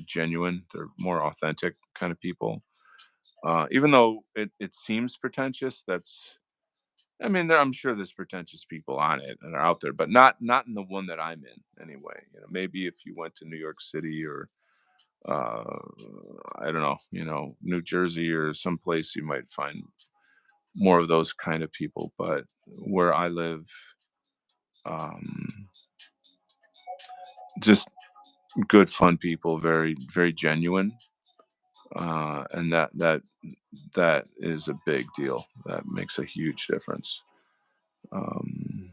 genuine. They're more authentic kind of people. Even though it seems pretentious, I mean, I'm sure there's pretentious people on it and are out there, but not in the one that I'm in anyway. Maybe if you went to New York City or uh, I don't know, New Jersey or someplace, you might find more of those kind of people. But where I live, um, just good, fun people, very, very genuine, and that is a big deal. That makes a huge difference. Um,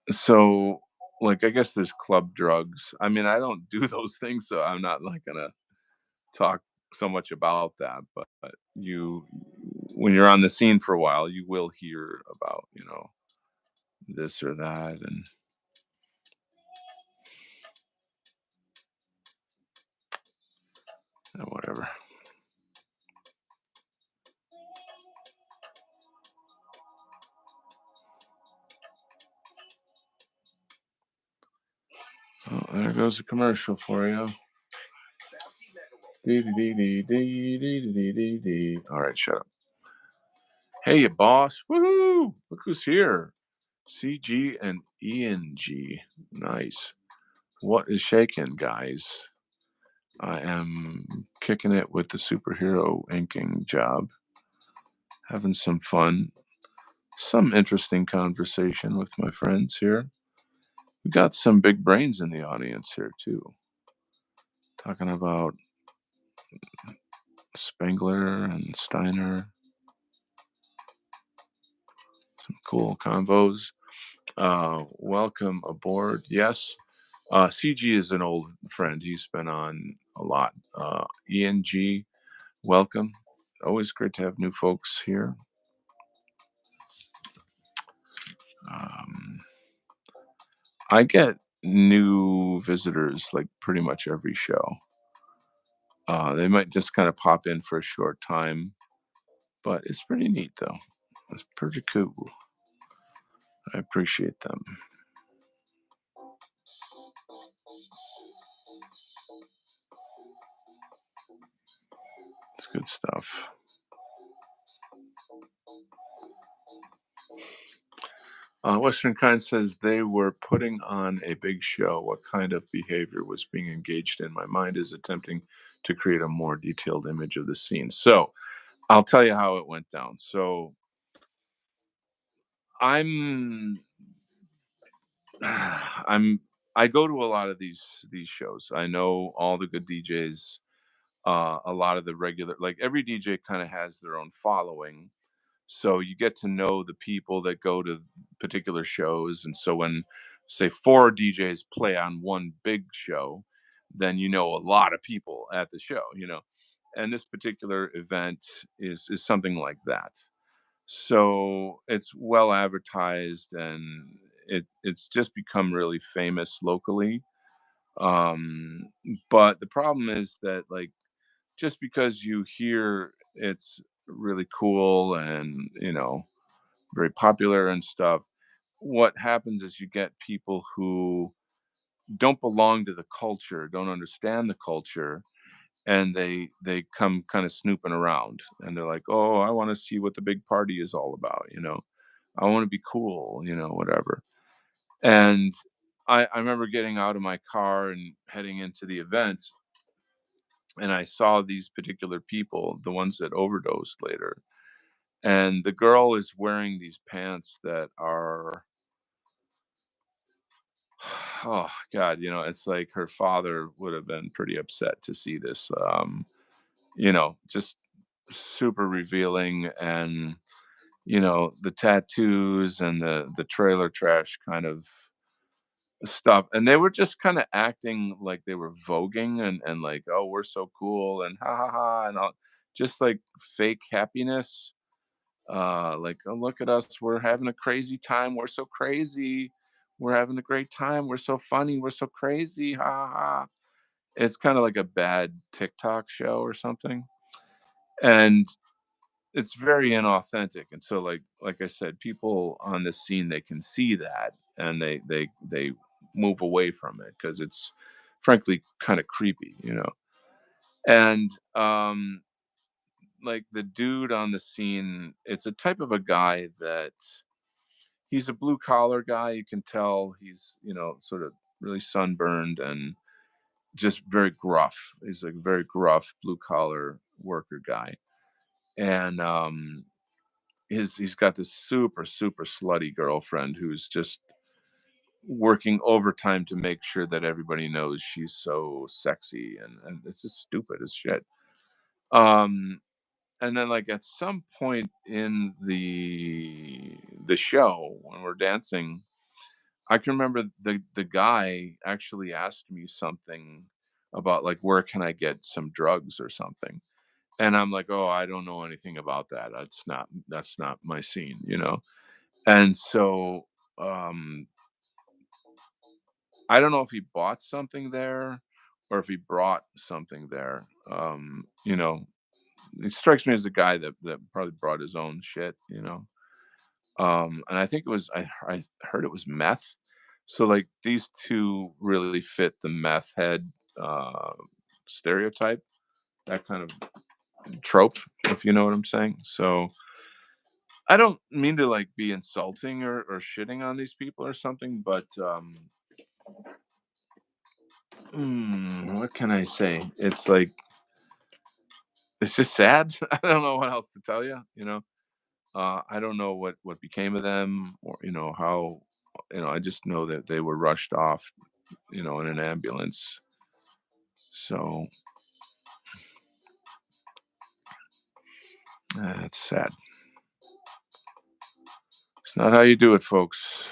so, like, I guess there's club drugs. I mean, I don't do those things, so I'm not like gonna talk so much about that. But when you're on the scene for a while, you will hear about this or that, and whatever. Oh, there goes a commercial for you. Dee, dee, dee, dee, dee, dee, dee, dee, dee. All right, shut up. Hey, you boss. Woohoo! Look who's here. CG and ENG. Nice. What is shaking, guys? I am kicking it with the superhero inking job. Having some fun. Some interesting conversation with my friends here. We got some big brains in the audience here, too. Talking about Spengler and Steiner. Some cool convos. Welcome aboard. Yes, CG is an old friend. He's been on a lot. ENG, welcome. Always great to have new folks here. Um, I get new visitors like pretty much every show. They might just kind of pop in for a short time, but it's pretty neat though. It's pretty cool. I appreciate them. It's good stuff. Western Kind says they were putting on a big show. What kind of behavior was being engaged in? My mind is attempting to create a more detailed image of the scene. So I'll tell you how it went down. So I'm, I'm, I go to a lot of these shows. I know all the good DJs. A lot of the regular, like every DJ, kind of has their own following. So you get to know the people that go to particular shows. And so when say 4 DJs play on one big show, then you know a lot of people at the show, you know. And this particular event is something like that. So it's well advertised, and it's just become really famous locally. Um, but the problem is that, like, just because you hear it's really cool and, very popular and stuff, what happens is you get people who don't belong to the culture, don't understand the culture, and they come kind of snooping around, and they're like, "Oh, I want to see what the big party is all about, I want to be cool, whatever." And I remember getting out of my car and heading into the event, and I saw these particular people, the ones that overdosed later. And the girl is wearing these pants that are, oh God, it's like her father would have been pretty upset to see this. Just super revealing, and the tattoos and the trailer trash kind of stuff, and they were just kind of acting like they were voguing, and like, oh, we're so cool, and ha ha ha, and all, just like fake happiness. Like, oh, look at us, we're having a crazy time, we're so crazy, we're having a great time, we're so funny, we're so crazy, ha ha ha. It's kind of like a bad TikTok show or something, and it's very inauthentic. And so, like I said, people on the scene, they can see that, and they move away from it because it's frankly kind of creepy, and like the dude on the scene, it's a type of a guy that he's a blue collar guy. You can tell he's, sort of really sunburned and just very gruff. He's like a very gruff blue collar worker guy. And he's got this super, super slutty girlfriend who's just working overtime to make sure that everybody knows she's so sexy, and it's just stupid as shit. Um and then, like, at some point in the show when we're dancing, I can remember the guy actually asked me something about, like, where can I get some drugs or something. And I'm like, "Oh, I don't know anything about that. That's not my scene, you know?" And so, um, I don't know if he bought something there or if he brought something there. It strikes me as a guy that probably brought his own shit, and I think I heard it was meth. So, like, these two really fit the meth head uh, stereotype, that kind of trope, if you know what I'm saying. So I don't mean to, like, be insulting or shitting on these people or something, but what can I say? It's like, it's just sad. I don't know what else to tell you. I don't know what became of them, or how. I just know that they were rushed off, in an ambulance. So it's sad. It's not how you do it, folks.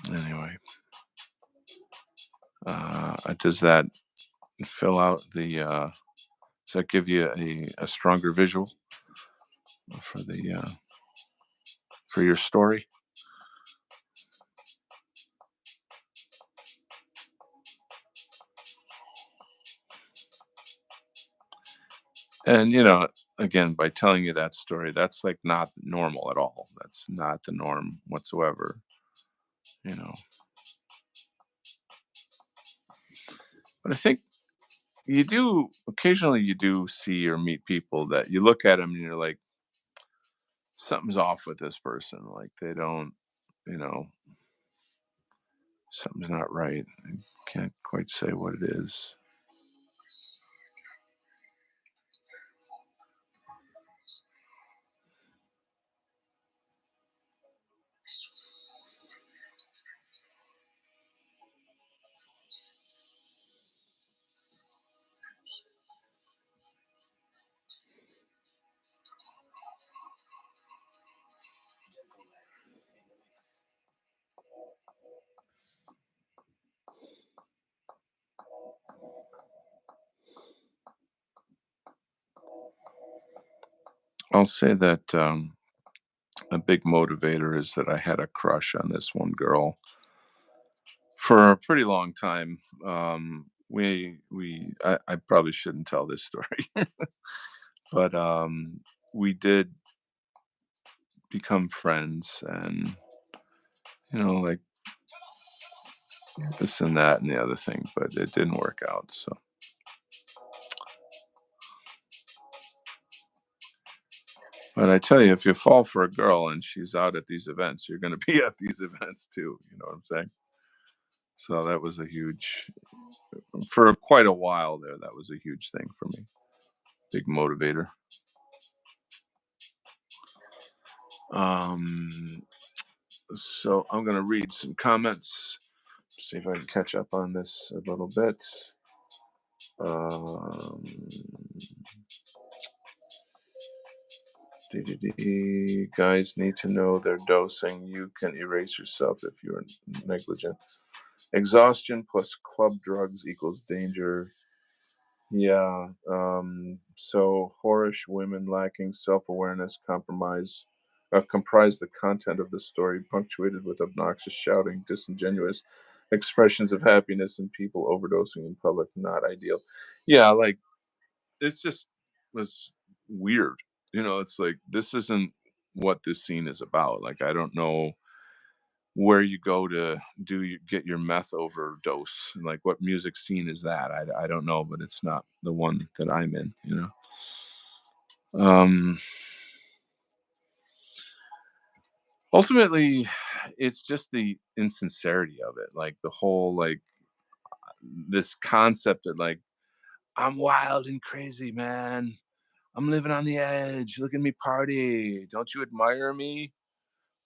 Anyway, does that fill out the? Does that give you a stronger visual for the for your story? And, again, by telling you that story, that's like not normal at all. That's not the norm whatsoever. You know, but I think occasionally you do see or meet people that you look at them and you're like, something's off with this person. Like, they don't, you know, something's not right. I can't quite say what it is. I'll say that a big motivator is that I had a crush on this one girl for a pretty long time. I probably shouldn't tell this story, but we did become friends, and like this and that and the other thing, but it didn't work out. So, but I tell you, if you fall for a girl and she's out at these events, you're going to be at these events too. You know what I'm saying? So that was a huge, for quite a while there. That was a huge thing for me. Big motivator. Um, so I'm gonna read some comments. See if I can catch up on this a little bit. Um, Guys need to know their dosing. You can erase yourself if you're negligent. Exhaustion plus club drugs equals danger. Yeah. So whorish women lacking self-awareness comprise the content of the story, punctuated with obnoxious shouting, disingenuous expressions of happiness, and people overdosing in public. Not ideal. Yeah, like it's just was weird. It's like this isn't what this scene is about. Like I don't know where you go to get your meth overdose. Like what music scene is that? I don't know, but it's not the one that I'm in. Um Ultimately, it's just the insincerity of it. Like the whole like this concept that like I'm wild and crazy, man. I'm living on the edge. Look at me party. Don't you admire me?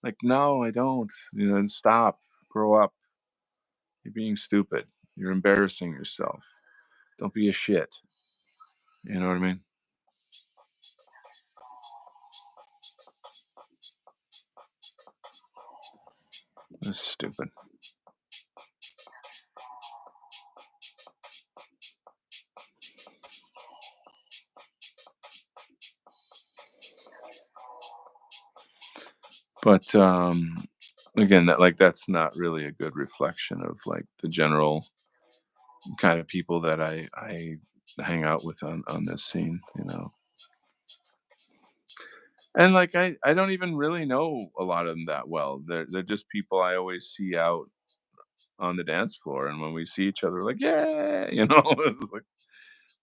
Like, no, I don't. And stop. Grow up. You're being stupid. You're embarrassing yourself. Don't be a shit. You know what I mean? That's stupid. But again, that's not really a good reflection of like the general kind of people that I hang out with on this scene. And like I don't even really know a lot of them that well. They're just people I always see out on the dance floor, and when we see each other, like yeah, it's like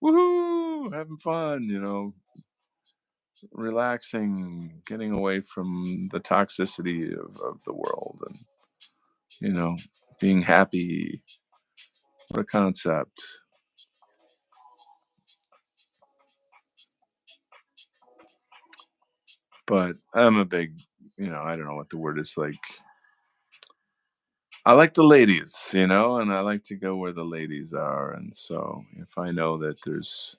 woohoo, having fun, relaxing, getting away from the toxicity of the world, and you know, being happy. What a concept. But I'm a big, I don't know what the word is like. I like the ladies, and I like to go where the ladies are. And so if I know that there's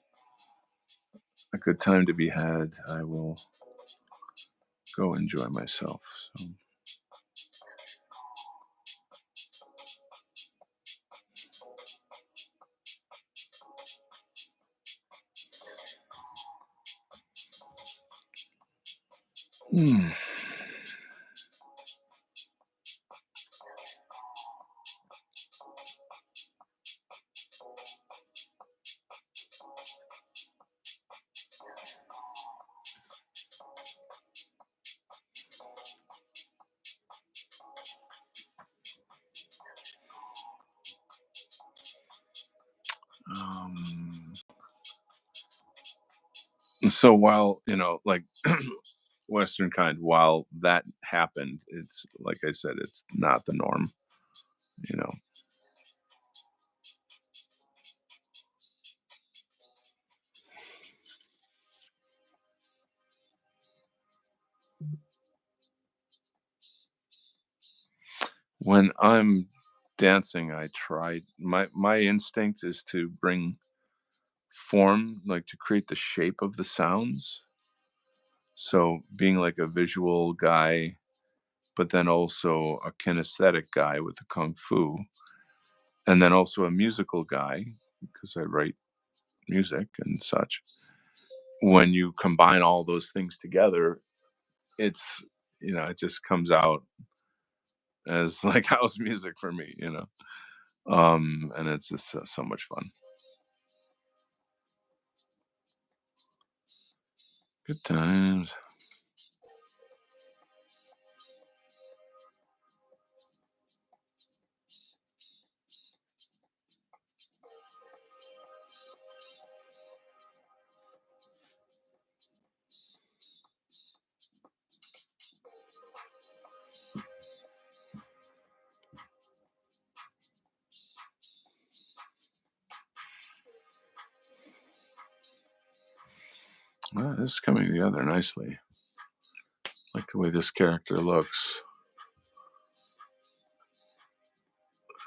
a good time to be had, I will go enjoy myself. So, hmm. Um, so while, like Western kind, while that happened, it's like I said, it's not the norm. You know, when I'm dancing, I try my instinct is to bring form, like to create the shape of the sounds. So being like a visual guy, but then also a kinesthetic guy with the kung fu, and then also a musical guy because I write music and such. when you combine all those things together, it's it just comes out as like house music for me, and it's just so much fun. Good times. Well, this is coming together nicely. Like the way this character looks.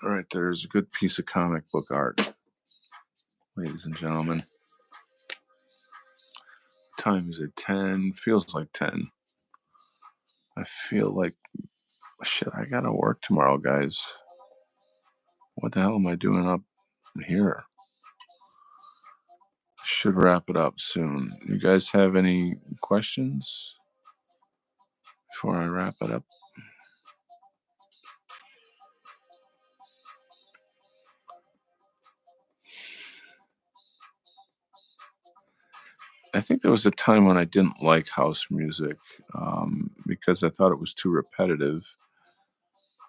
All right, there's a good piece of comic book art, ladies and gentlemen. Time is at 10. Feels like 10. I feel like shit. I gotta work tomorrow, guys. What the hell am I doing up here? Should wrap it up soon. You guys have any questions before I wrap it up? I think there was a time when I didn't like house music because I thought it was too repetitive.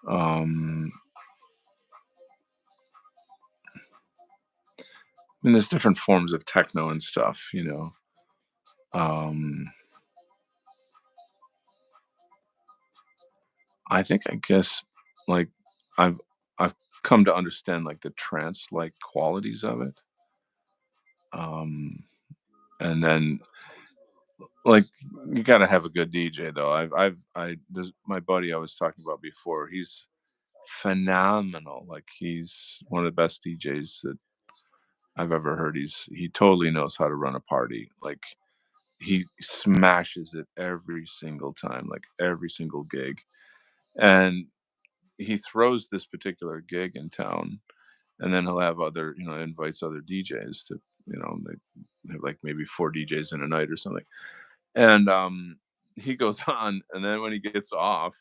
Um, I mean, there's different forms of techno and stuff. Um, I guess like I've I've come to understand like the trance like qualities of it. Um, and then like you got to have a good DJ though. There's my buddy I was talking about before. He's phenomenal. Like he's one of the best DJs that I've ever heard. He totally knows how to run a party. Like he smashes it every single time, like every single gig. And he throws this particular gig in town, and then he'll have invites other DJs to, they have like maybe four DJs in a night or something. And he goes on, and then when he gets off,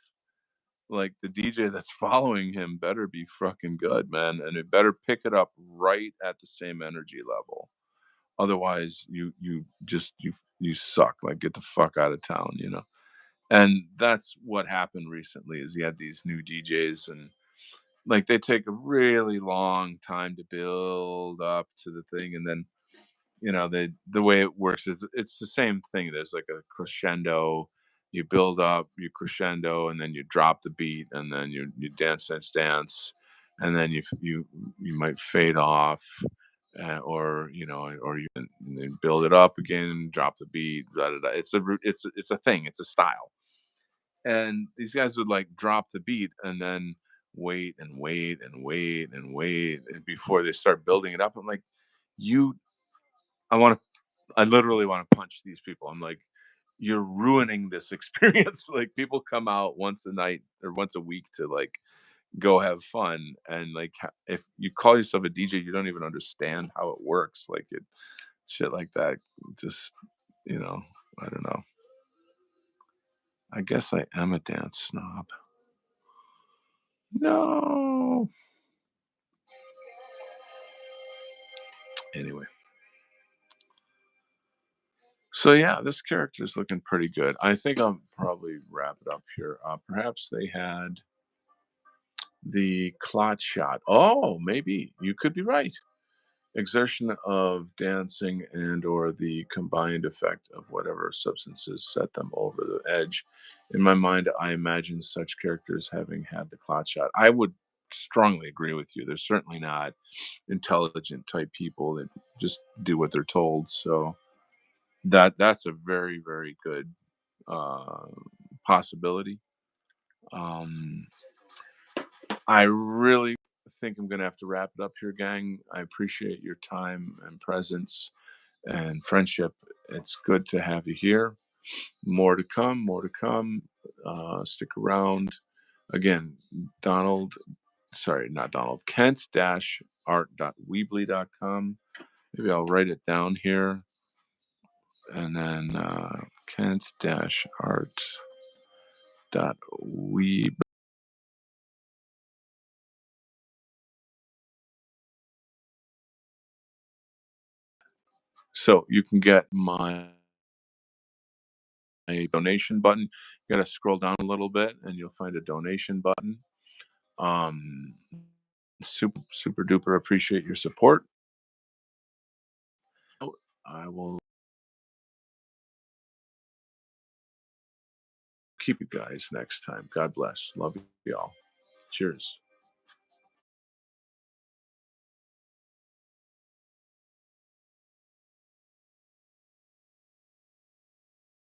like the DJ that's following him better be fucking good, man, and it better pick it up right at the same energy level. Otherwise, you suck. Like get the fuck out of town. And that's what happened recently. Is he had these new DJs, and like they take a really long time to build up to the thing, and then the way it works is it's the same thing. There's like a crescendo. You build up, you crescendo, and then you drop the beat, and then you dance, dance, dance, and then you might fade off, or you can then build it up again, drop the beat. Da, da, da. It's a thing. It's a style. And these guys would like drop the beat and then wait and wait and wait and wait before they start building it up. I'm like, you I want to I literally want to punch these people. I'm like, you're ruining this experience. Like people come out once a night or once a week to like go have fun, and like if you call yourself a DJ, you don't even understand how it works. Like it shit like that. Just you know, I don't know. I guess I am a dance snob. No. Anyway, so yeah, this character is looking pretty good. I think I'll probably wrap it up here. Perhaps they had the clot shot. Oh, maybe you could be right. Exertion of dancing and or the combined effect of whatever substances set them over the edge. In my mind, I imagine such characters having had the clot shot. I would strongly agree with you. They're certainly not intelligent type people that just do what they're told. So that's a very, very good uh, possibility. Um, I really think I'm going to have to wrap it up here, gang. I appreciate your time and presence and friendship. It's good to have you here. More to come, more to come. Stick around. Again, Donald, sorry, not Donald, Kent art.weebly.com. Maybe I'll write it down here. and then kent-art.weeb. So you can get my donation button. You gotta scroll down a little bit and you'll find a donation button. Um, super duper appreciate your support. Oh, I will keep you guys next time. God bless. Love you all. Cheers.